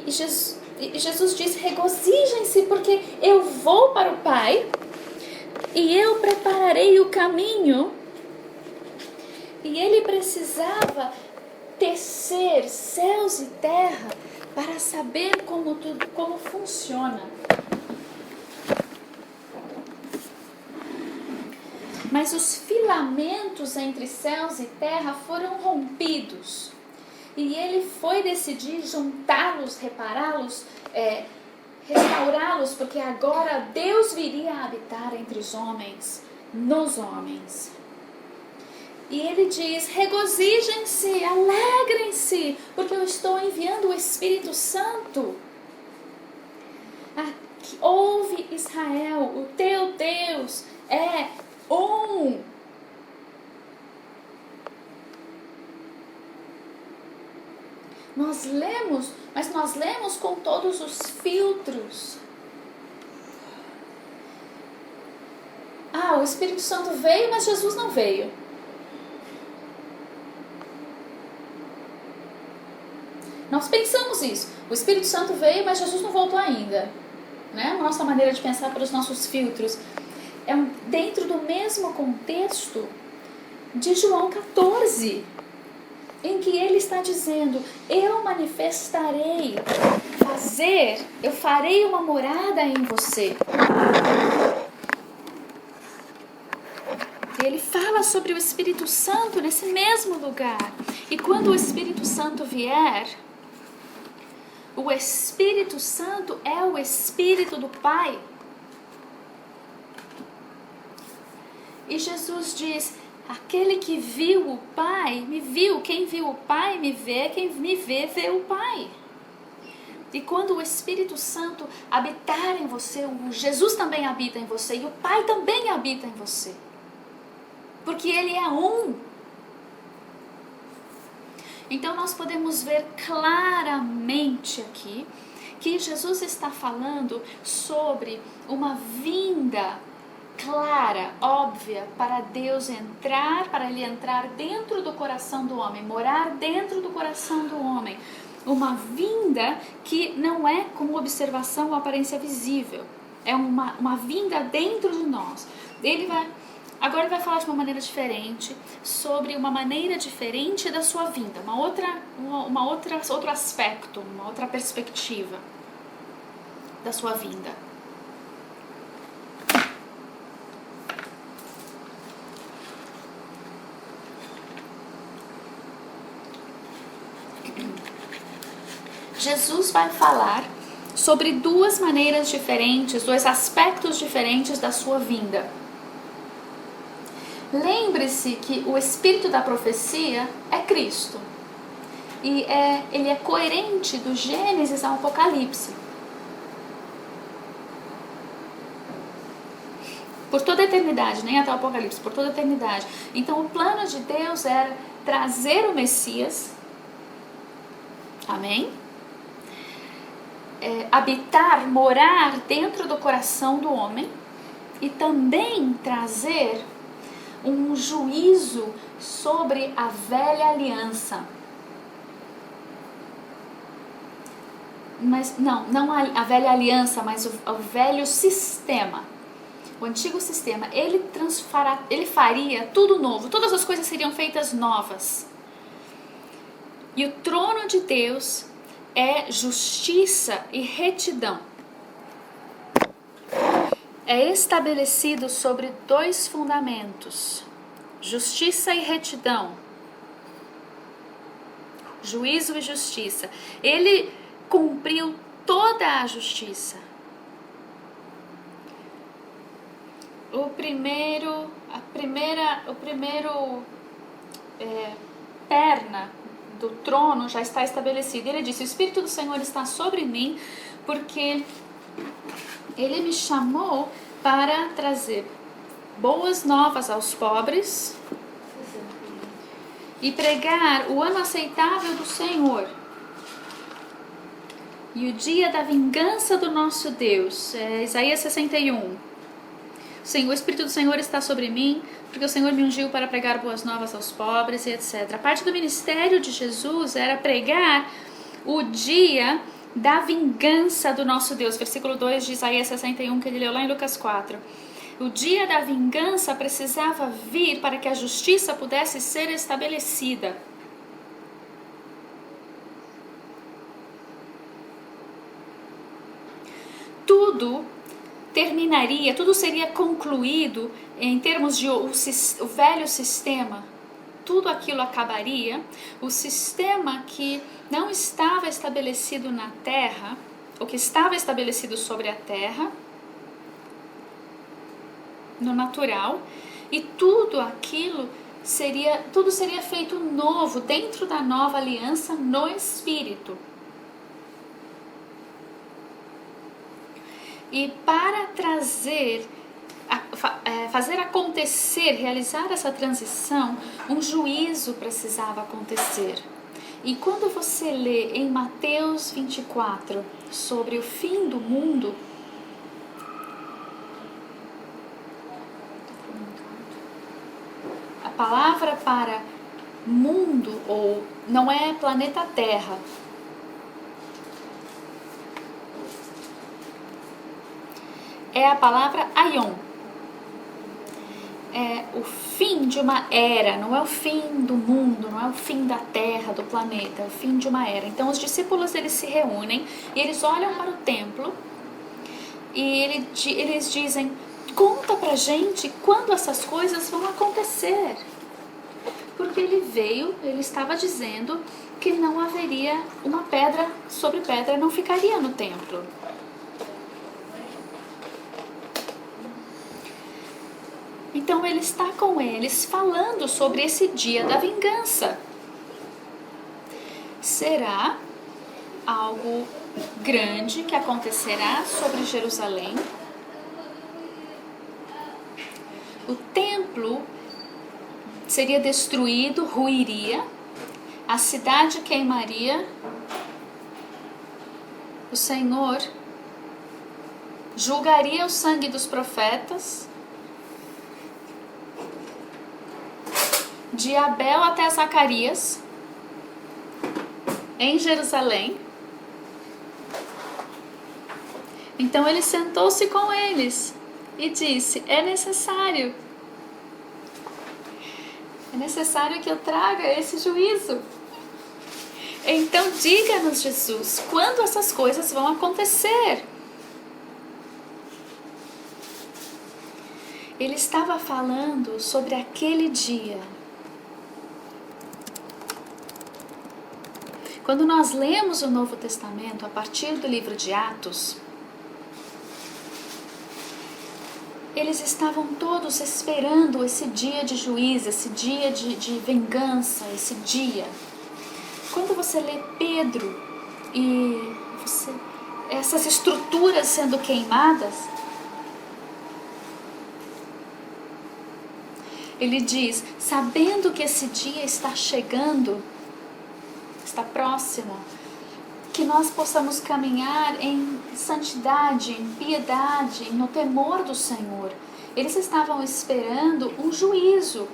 Speaker 1: Jesus diz, regozijem-se, porque eu vou para o Pai e eu prepararei o caminho. E ele precisava tecer céus e terra para saber como funciona. Mas os filamentos entre céus e terra foram rompidos. E ele foi decidir juntá-los, repará-los, restaurá-los, porque agora Deus viria a habitar entre os homens, nos homens. E ele diz, regozijem-se, alegrem-se, porque eu estou enviando o Espírito Santo. Ouve, Israel, o teu Deus é um. Nós lemos, mas nós lemos com todos os filtros. O Espírito Santo veio, mas Jesus não veio. Nós pensamos isso. O Espírito Santo veio, mas Jesus não voltou ainda. Né? A nossa maneira de pensar pelos nossos filtros. Dentro do mesmo contexto de João 14, em que ele está dizendo, eu manifestarei, eu farei uma morada em você. Ele fala sobre o Espírito Santo nesse mesmo lugar. E quando o Espírito Santo vier, o Espírito Santo é o Espírito do Pai. E Jesus diz, aquele que viu o Pai, me viu. Quem viu o Pai, me vê. Quem me vê, vê o Pai. E quando o Espírito Santo habitar em você, o Jesus também habita em você. E o Pai também habita em você. Porque Ele é um. Então nós podemos ver claramente aqui que Jesus está falando sobre uma vinda clara, óbvia, para Deus entrar, para Ele entrar dentro do coração do homem, morar dentro do coração do homem. Uma vinda que não é como observação ou aparência visível, é uma vinda dentro de nós. Agora ele vai falar de uma maneira diferente, sobre uma maneira diferente da sua vinda, outro aspecto, uma outra perspectiva da sua vinda. Jesus vai falar sobre duas maneiras diferentes, dois aspectos diferentes da sua vinda. Lembre-se que o espírito da profecia é Cristo. E ele é coerente do Gênesis ao Apocalipse. Por toda a eternidade, nem até o Apocalipse, por toda a eternidade. Então o plano de Deus era trazer o Messias. Amém? Habitar, morar dentro do coração do homem. E também trazer um juízo sobre a velha aliança. Mas não a velha aliança, mas o velho sistema. O antigo sistema. Ele faria tudo novo. Todas as coisas seriam feitas novas. E o trono de Deus é justiça e retidão. É estabelecido sobre 2 fundamentos: justiça e retidão. Juízo e justiça. Ele cumpriu toda a justiça. O primeiro perna do trono já está estabelecido. Ele disse: o Espírito do Senhor está sobre mim, porque Ele me chamou para trazer boas novas aos pobres e pregar o ano aceitável do Senhor e o dia da vingança do nosso Deus. Isaías 61. O Espírito do Senhor está sobre mim, porque o Senhor me ungiu para pregar boas novas aos pobres e etc. A parte do ministério de Jesus era pregar o dia da vingança do nosso Deus. Versículo 2 de Isaías 61, que ele leu lá em Lucas 4. O dia da vingança precisava vir para que a justiça pudesse ser estabelecida. Tudo terminaria, tudo seria concluído em termos de o velho sistema. Tudo aquilo acabaria. O sistema que não estava estabelecido na terra, o que estava estabelecido sobre a terra, no natural, e tudo seria feito novo dentro da nova aliança no Espírito. E para fazer acontecer, realizar essa transição, um juízo precisava acontecer. E quando você lê em Mateus 24 sobre o fim do mundo, a palavra para mundo, ou não é planeta Terra, é a palavra aion. É o fim de uma era, não é o fim do mundo, não é o fim da Terra, do planeta, é o fim de uma era. Então os discípulos, eles se reúnem e eles olham para o templo e eles dizem: conta pra gente quando essas coisas vão acontecer. Porque ele estava dizendo que não haveria uma pedra sobre pedra, não ficaria no templo. Então ele está com eles falando sobre esse dia da vingança. Será algo grande que acontecerá sobre Jerusalém. O templo seria destruído, ruiria, a cidade queimaria, o Senhor julgaria o sangue dos profetas, de Abel até Zacarias, em Jerusalém. Então ele sentou-se com eles e disse: é necessário que eu traga esse juízo. Então diga-nos, Jesus, quando essas coisas vão acontecer. Ele estava falando sobre aquele dia. Quando nós lemos o Novo Testamento a partir do livro de Atos, eles estavam todos esperando esse dia de juízo, esse dia de vingança, esse dia. Quando você lê Pedro e essas estruturas sendo queimadas, ele diz: sabendo que esse dia está chegando, está próximo, que nós possamos caminhar em santidade, em piedade, no temor do Senhor. Eles estavam esperando um juízo.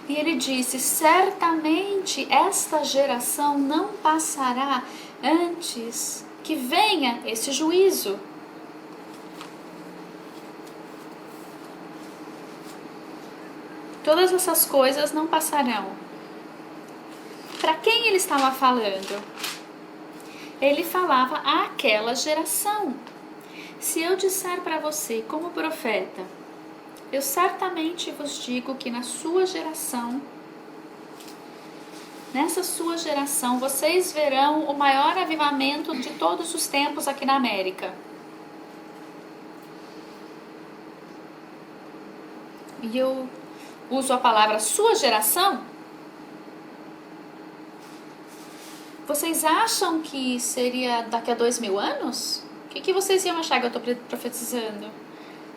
Speaker 1: E ele disse: certamente esta geração não passará antes que venha esse juízo. Todas essas coisas não passarão. para quem ele estava falando? Ele falava àquela geração. Se eu disser para você como profeta, eu certamente vos digo que na sua geração, nessa sua geração, vocês verão o maior avivamento de todos os tempos aqui na América. E eu uso a palavra sua geração. Vocês acham que seria daqui a 2000 anos? O que vocês iam achar que eu estou profetizando?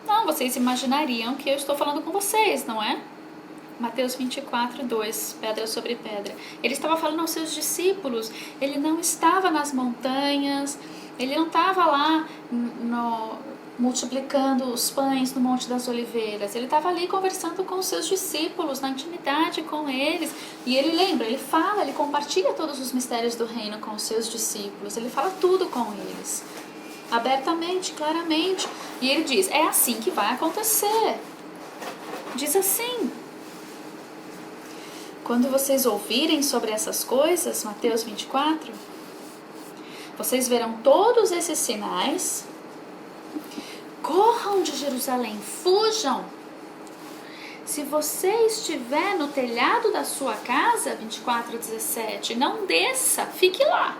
Speaker 1: Não, vocês imaginariam que eu estou falando com vocês, não é? Mateus 24, 2, pedra sobre pedra. Ele estava falando aos seus discípulos, ele não estava nas montanhas, ele não estava lá multiplicando os pães no Monte das Oliveiras. Ele estava ali conversando com os seus discípulos, na intimidade com eles. E ele lembra, ele fala, ele compartilha todos os mistérios do reino com os seus discípulos. Ele fala tudo com eles, abertamente, claramente. E ele diz, é assim que vai acontecer. Diz assim: quando vocês ouvirem sobre essas coisas, Mateus 24, vocês verão todos esses sinais. Corram de Jerusalém, fujam. Se você estiver no telhado da sua casa, 24:17, não desça, fique lá.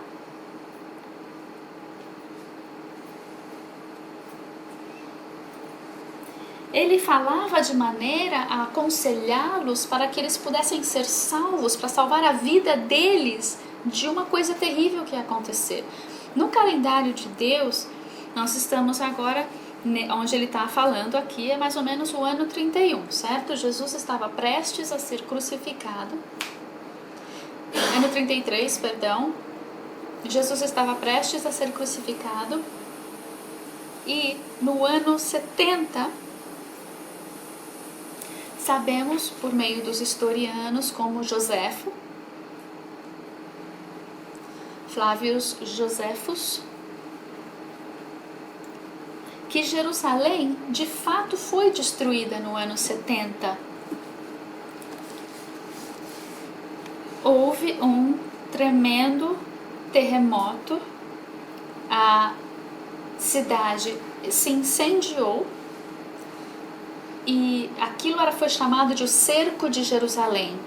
Speaker 1: Ele falava de maneira a aconselhá-los para que eles pudessem ser salvos, para salvar a vida deles de uma coisa terrível que ia acontecer. No calendário de Deus, nós estamos agora, onde ele está falando aqui, é mais ou menos o ano 31, certo? Jesus estava prestes a ser crucificado. Ano 33, perdão. Jesus estava prestes a ser crucificado. E no ano 70, sabemos por meio dos historianos como Joséfo, Flávios Joséfos, que Jerusalém de fato foi destruída no ano 70. Houve um tremendo terremoto, a cidade se incendiou e aquilo foi chamado de o cerco de Jerusalém.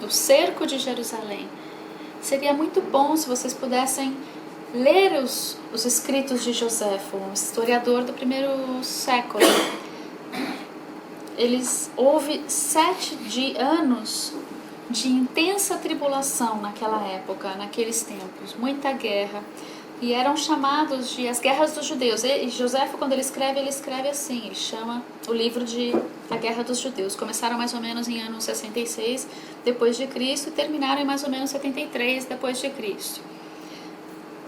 Speaker 1: O cerco de Jerusalém. Seria muito bom se vocês pudessem ler os escritos de Joséfo, um historiador do primeiro século. Houve 7 anos de intensa tribulação naquela época, naqueles tempos, muita guerra, e eram chamados de as guerras dos judeus. E Joséfo, quando ele escreve assim, ele chama o livro de a Guerra dos Judeus. Começaram mais ou menos em ano 66 depois de Cristo e terminaram em mais ou menos 73 depois de Cristo.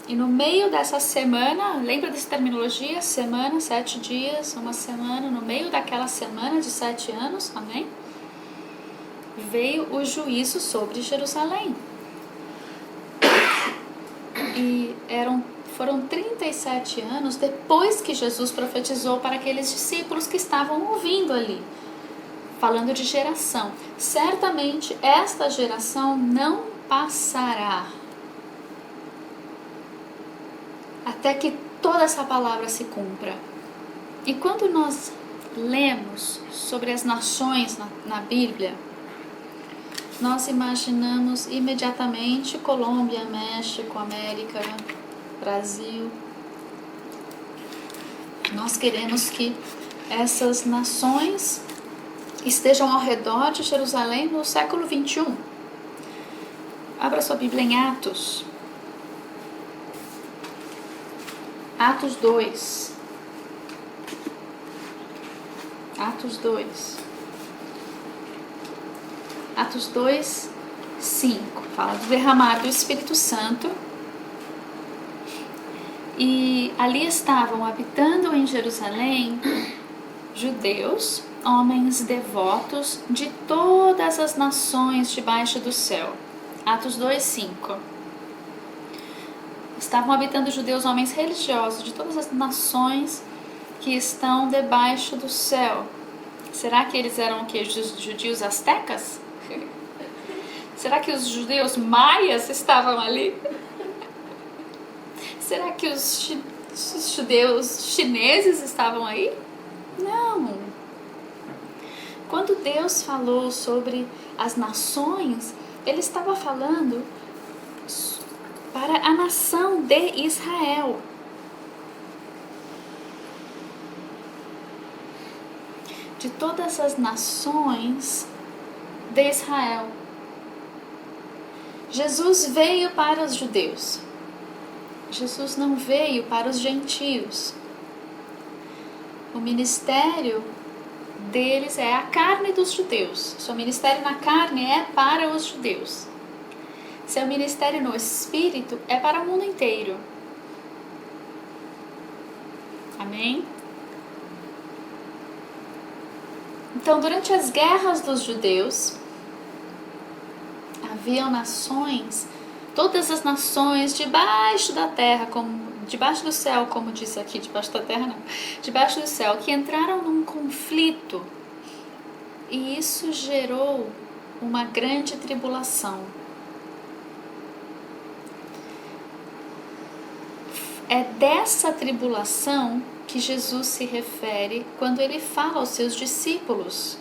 Speaker 1: E no meio dessa semana, lembra dessa terminologia? Semana, 7 dias, uma semana, no meio daquela semana de 7 anos, amém? Veio o juízo sobre Jerusalém. E foram 37 anos depois que Jesus profetizou para aqueles discípulos que estavam ouvindo ali, falando de geração. Certamente esta geração não passará até que toda essa palavra se cumpra. E quando nós lemos sobre as nações na Bíblia, nós imaginamos imediatamente Colômbia, México, América, Brasil. Nós queremos que essas nações estejam ao redor de Jerusalém no século 21. Abra sua Bíblia em Atos. Atos 2. Atos 2. Atos 2, 5. Fala do derramar do Espírito Santo. E ali estavam habitando em Jerusalém judeus, homens devotos de todas as nações debaixo do céu. Atos 2, 5. Estavam habitando judeus, homens religiosos de todas as nações que estão debaixo do céu. Será que eles eram o quê? Judeus astecas? Será que os judeus maias estavam ali? Será que os judeus chineses estavam aí? Não. Quando Deus falou sobre as nações, Ele estava falando para a nação de Israel. De todas as nações de Israel. Jesus veio para os judeus. Jesus não veio para os gentios. O ministério deles é a carne dos judeus. Seu ministério na carne é para os judeus. Seu ministério no espírito é para o mundo inteiro. Amém? Então, durante as guerras dos judeus, haviam nações, todas as nações debaixo da terra, debaixo do céu, como diz aqui, debaixo da terra não, debaixo do céu, que entraram num conflito, e isso gerou uma grande tribulação. É dessa tribulação que Jesus se refere quando ele fala aos seus discípulos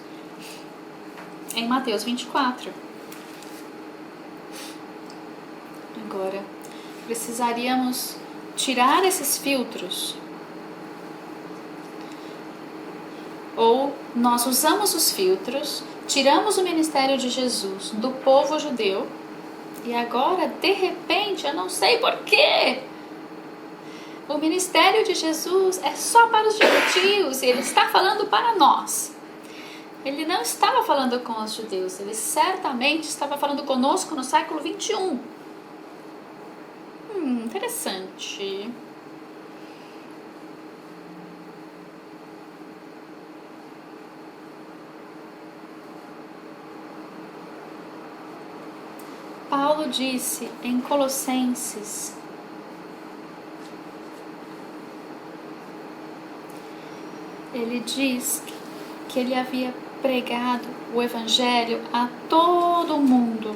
Speaker 1: em Mateus 24. Agora, precisaríamos tirar esses filtros. Ou nós usamos os filtros, tiramos o ministério de Jesus do povo judeu e agora, de repente, eu não sei porquê, o ministério de Jesus é só para os gentios e ele está falando para nós. Ele não estava falando com os judeus, ele certamente estava falando conosco no século 21. Interessante. Paulo disse em Colossenses, ele diz que ele havia pregado o evangelho a todo mundo.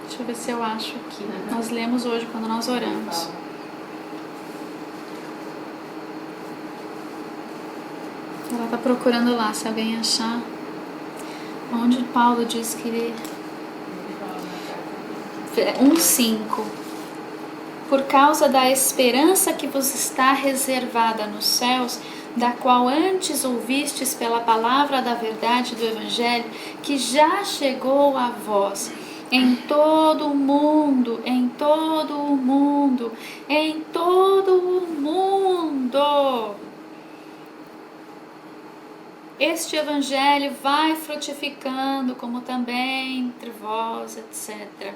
Speaker 1: Deixa eu ver se eu acho aqui. Nós lemos hoje quando nós oramos. Ela está procurando lá, se alguém achar. Onde Paulo diz que ele... 1:5. Por causa da esperança que vos está reservada nos céus, da qual antes ouvistes pela palavra da verdade do Evangelho, que já chegou a vós, em todo o mundo, em todo o mundo, em todo o mundo. Este Evangelho vai frutificando, como também entre vós, etc.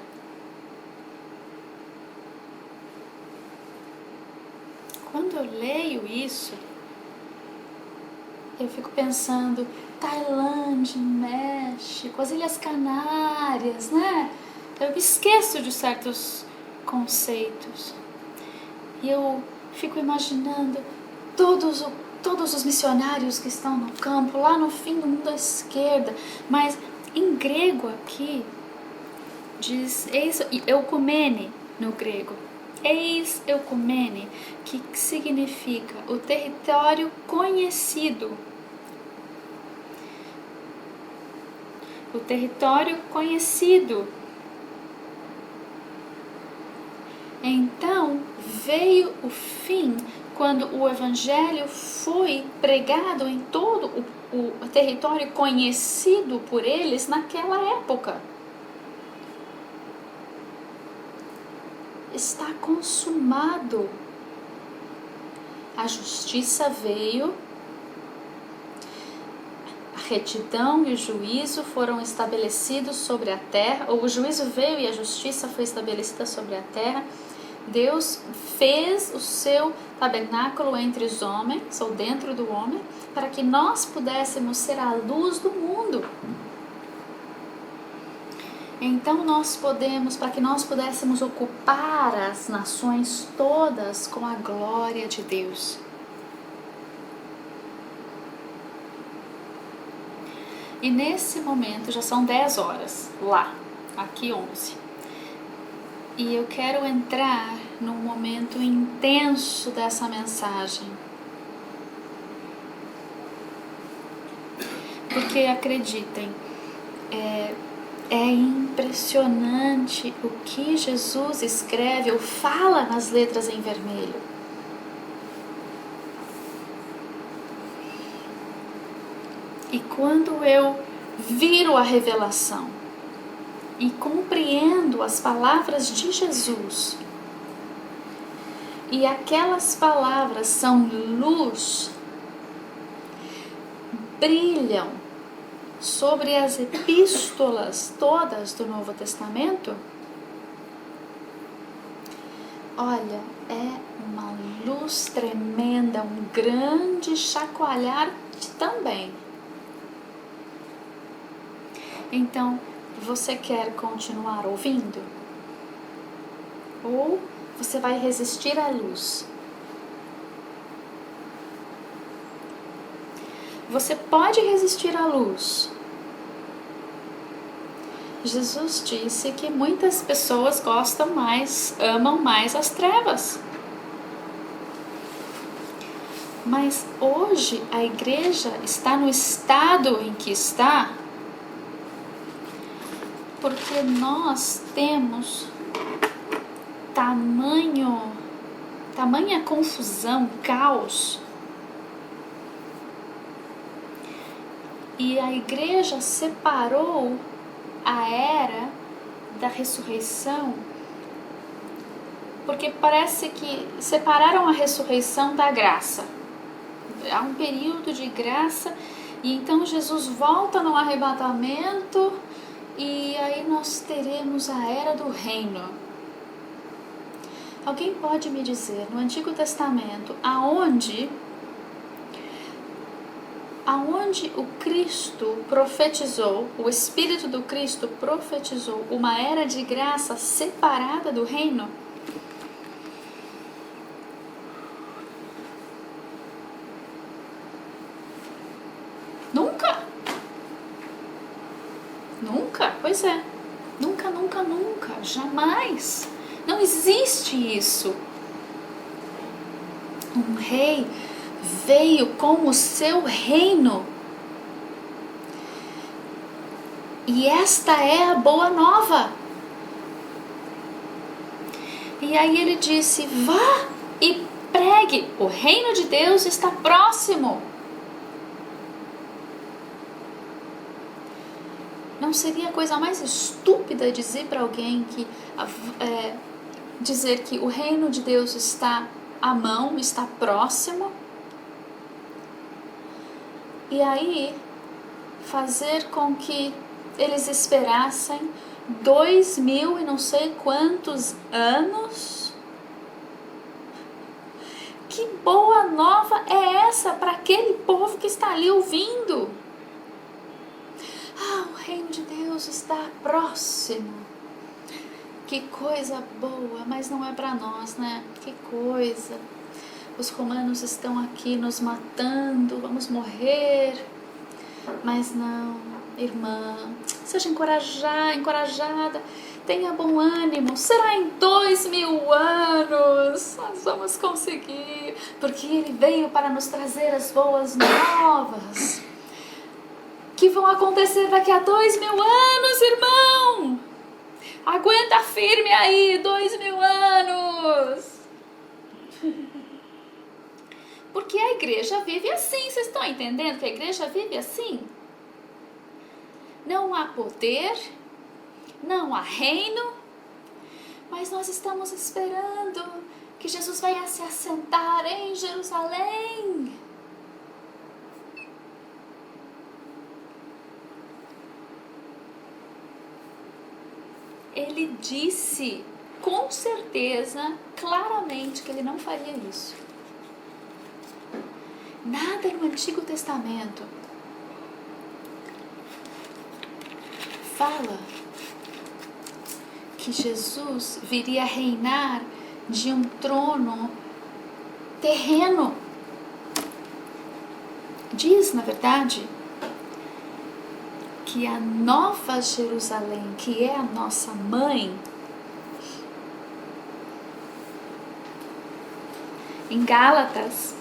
Speaker 1: Quando eu leio isso, eu fico pensando, Tailândia, México, as Ilhas Canárias, né? Eu me esqueço de certos conceitos. E eu fico imaginando todos os missionários que estão no campo, lá no fim do mundo à esquerda. Mas em grego aqui, diz eukumene no grego. Eis eukumene, que significa o território conhecido. O território conhecido. Então, veio o fim quando o evangelho foi pregado em todo o território conhecido por eles naquela época. Está consumado. A justiça veio, a retidão e o juízo foram estabelecidos sobre a terra, ou o juízo veio e a justiça foi estabelecida sobre a terra. Deus fez o seu tabernáculo entre os homens, ou dentro do homem, para que nós pudéssemos ser a luz do mundo. Então para que nós pudéssemos ocupar as nações todas com a glória de Deus. E nesse momento já são 10 horas lá, aqui 11. E eu quero entrar num momento intenso dessa mensagem. Porque acreditem, é impressionante o que Jesus escreve ou fala nas letras em vermelho. E quando eu viro a revelação e compreendo as palavras de Jesus, e aquelas palavras são luz, brilham sobre as epístolas todas do Novo Testamento, olha, é uma luz tremenda, um grande chacoalhar também. Então, você quer continuar ouvindo? Ou você vai resistir à luz? Você pode resistir à luz. Jesus disse que muitas pessoas amam mais as trevas. Mas hoje a igreja está no estado em que está porque nós temos tamanha confusão, caos. E a igreja separou a era da ressurreição, porque parece que separaram a ressurreição da graça. Há um período de graça e então Jesus volta no arrebatamento e aí nós teremos a era do reino. Alguém pode me dizer, no Antigo Testamento, aonde o Cristo profetizou, o Espírito do Cristo profetizou uma era de graça separada do reino? Nunca! Nunca? Pois é. Nunca, nunca, nunca. Jamais. Não existe isso. Um rei veio com o seu reino. E esta é a boa nova. E aí ele disse, vá e pregue, o reino de Deus está próximo. Não seria a coisa mais estúpida dizer para alguém dizer que o reino de Deus está à mão, está próximo? E aí fazer com que eles esperassem 2000 e não sei quantos anos? Que boa nova é essa para aquele povo que está ali ouvindo? O reino de Deus está próximo. Que coisa boa, mas não é para nós, né? Que coisa. Os romanos estão aqui nos matando, vamos morrer. Mas não, irmã, seja encorajada, tenha bom ânimo. Será em 2000 anos, nós vamos conseguir, porque Ele veio para nos trazer as boas novas. Que vão acontecer daqui a 2000 anos, irmão. Aguenta firme aí, 2000 anos. Porque a igreja vive assim, vocês estão entendendo que a igreja vive assim? Não há poder, não há reino, mas nós estamos esperando que Jesus venha se assentar em Jerusalém. Ele disse, com certeza, claramente, que ele não faria isso. Nada no Antigo Testamento fala que Jesus viria reinar de um trono terreno. Diz, na verdade, que a Nova Jerusalém, que é a nossa mãe, em Gálatas,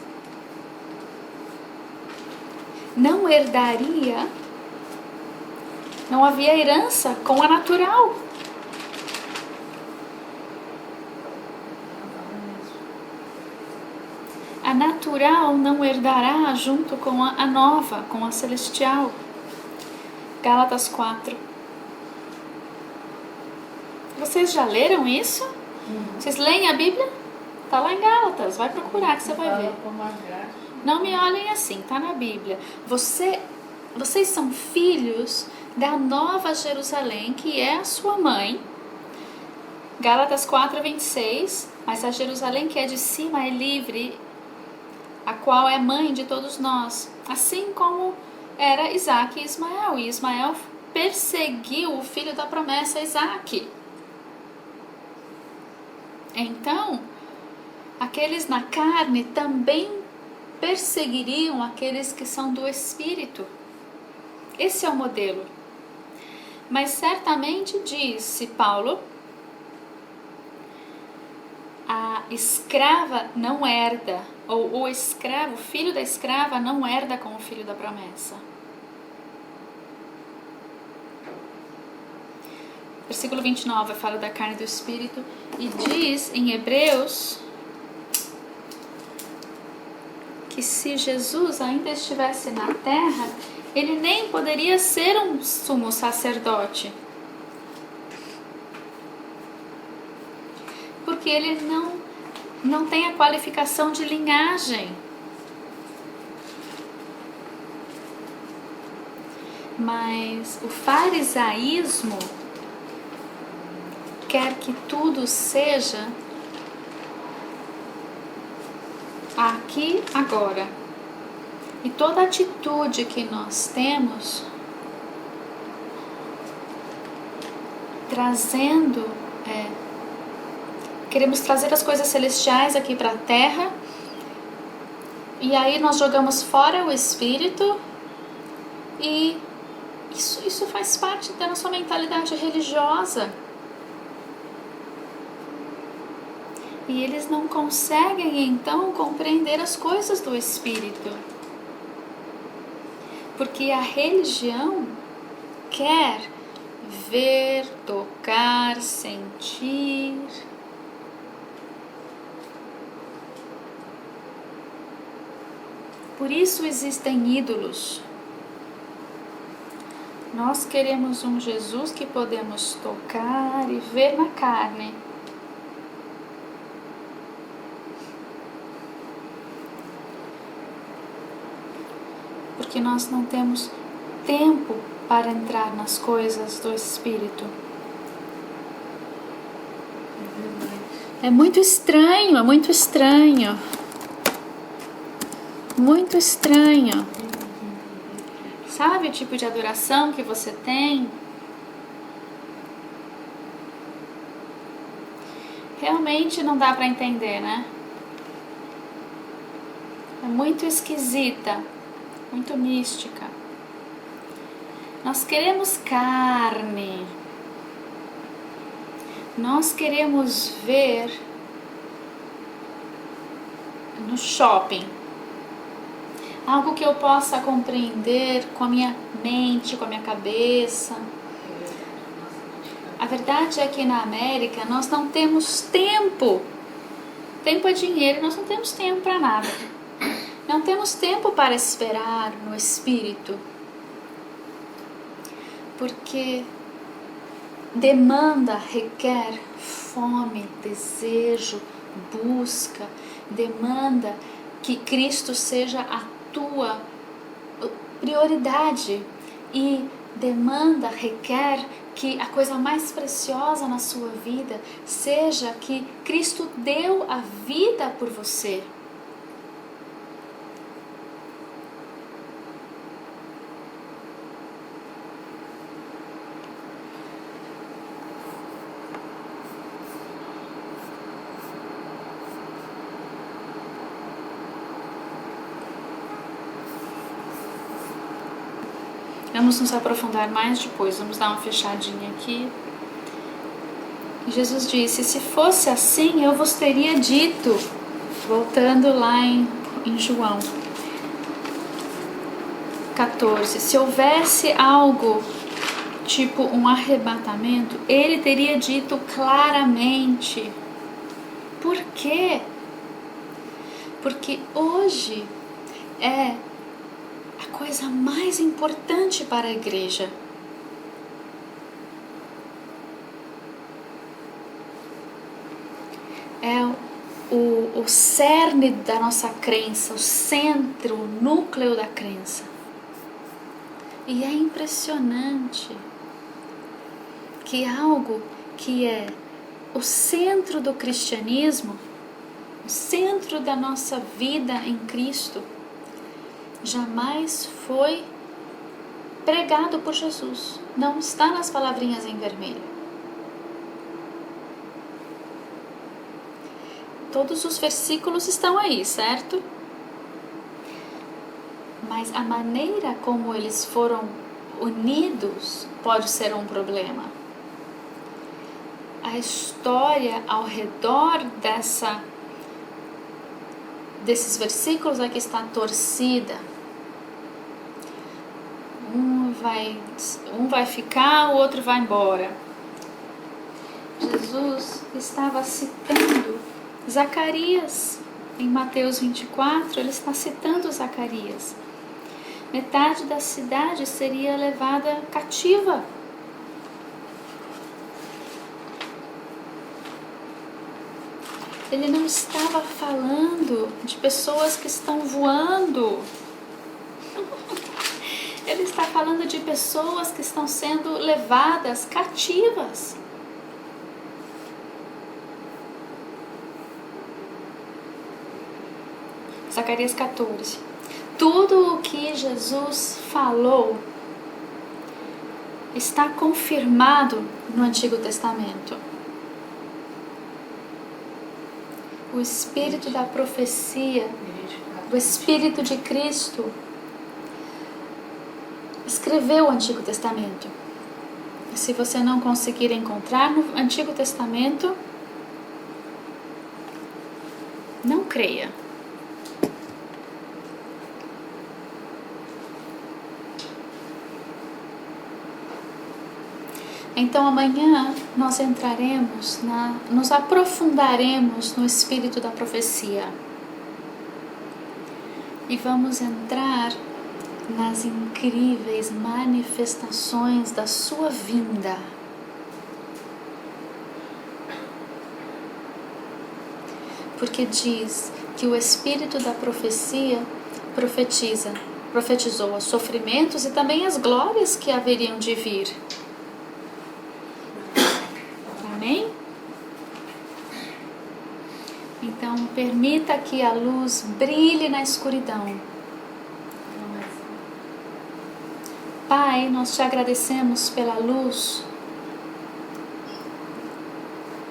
Speaker 1: não herdaria, não havia herança com a natural. A natural não herdará junto com a nova, com a celestial. Gálatas 4. Vocês já leram isso? Vocês leem a Bíblia? Tá lá em Gálatas, vai procurar que você vai ver. Não me olhem assim, tá na Bíblia. Vocês são filhos da Nova Jerusalém, que é a sua mãe. Gálatas 4:26. Mas a Jerusalém que é de cima é livre, a qual é mãe de todos nós, assim como era Isaac e Ismael. E Ismael perseguiu o filho da promessa, Isaac. Então, aqueles na carne também perseguiriam aqueles que são do Espírito. Esse é o modelo. Mas certamente, disse Paulo, a escrava não herda, ou o escravo, o filho da escrava não herda com o filho da promessa. Versículo 29 fala da carne e do espírito e diz em Hebreus que se Jesus ainda estivesse na terra, ele nem poderia ser um sumo sacerdote, porque ele não tem a qualificação de linhagem. Mas o farisaísmo quer que tudo seja aqui, agora. E toda atitude que nós temos, queremos trazer as coisas celestiais aqui para a terra, e aí nós jogamos fora o espírito, e isso faz parte da nossa mentalidade religiosa. E eles não conseguem então compreender as coisas do espírito, porque a religião quer ver, tocar, sentir. Por isso existem ídolos. Nós queremos um Jesus que podemos tocar e ver na carne. Porque nós não temos tempo para entrar nas coisas do Espírito. É muito estranho, é muito estranho. Muito estranho. Sabe o tipo de adoração que você tem? Realmente não dá para entender, né? É muito esquisita, muito mística. Nós queremos carne. Nós queremos ver no shopping algo que eu possa compreender com a minha mente, com a minha cabeça. A verdade é que na América nós não temos tempo. Tempo é dinheiro, nós não temos tempo para nada. Não temos tempo para esperar no Espírito. Porque demanda, requer fome, desejo, busca, demanda que Cristo seja a tua prioridade e demanda, requer que a coisa mais preciosa na sua vida seja que Cristo deu a vida por você. Vamos nos aprofundar mais depois, vamos dar uma fechadinha aqui. Jesus disse: se fosse assim, eu vos teria dito, voltando lá em João 14, se houvesse algo tipo um arrebatamento, ele teria dito claramente. Por quê? Porque hoje é a coisa mais importante para a igreja. É o cerne da nossa crença, o centro, o núcleo da crença. E é impressionante que algo que é o centro do cristianismo, o centro da nossa vida em Cristo, jamais foi pregado por Jesus. Não está nas palavrinhas em vermelho. Todos os versículos estão aí, certo? Mas a maneira como eles foram unidos pode ser um problema. A história ao redor desses versículos aqui está torcida. Um vai ficar, o outro vai embora. Jesus estava citando Zacarias. Em Mateus 24, ele está citando Zacarias. Metade da cidade seria levada cativa. Ele não estava falando de pessoas que estão voando. Ele está falando de pessoas que estão sendo levadas cativas. Zacarias 14. Tudo o que Jesus falou está confirmado no Antigo Testamento. O Espírito da profecia, o Espírito de Cristo, escreveu o Antigo Testamento. E se você não conseguir encontrar no Antigo Testamento, não creia. Então amanhã nós nos aprofundaremos no Espírito da profecia. E vamos entrar nas incríveis manifestações da sua vinda. Porque diz que o Espírito da profecia profetizou os sofrimentos e também as glórias que haveriam de vir. Amém? Então, permita que a luz brilhe na escuridão. Pai, nós te agradecemos pela luz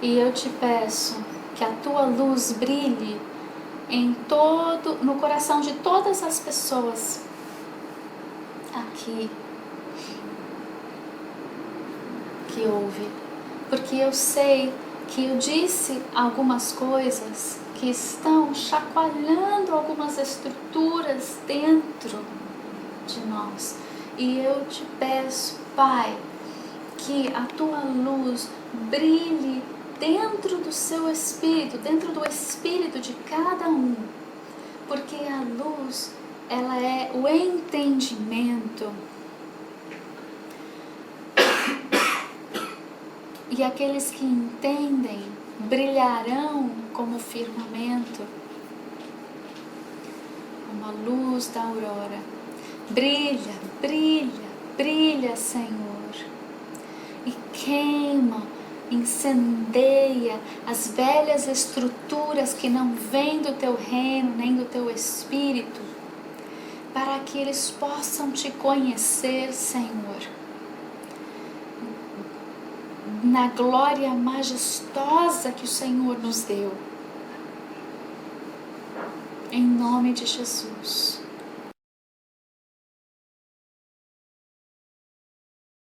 Speaker 1: e eu te peço que a tua luz brilhe no coração de todas as pessoas aqui que ouvem. Porque eu sei que eu disse algumas coisas que estão chacoalhando algumas estruturas dentro de nós. E eu te peço, Pai, que a tua luz brilhe dentro do seu espírito, dentro do espírito de cada um. Porque a luz, ela é o entendimento. E aqueles que entendem brilharão como o firmamento, como a luz da aurora. Brilha, brilha, brilha, Senhor. E queima, incendeia as velhas estruturas que não vêm do teu reino, nem do teu espírito, para que eles possam te conhecer, Senhor, na glória majestosa que o Senhor nos deu. Em nome de Jesus.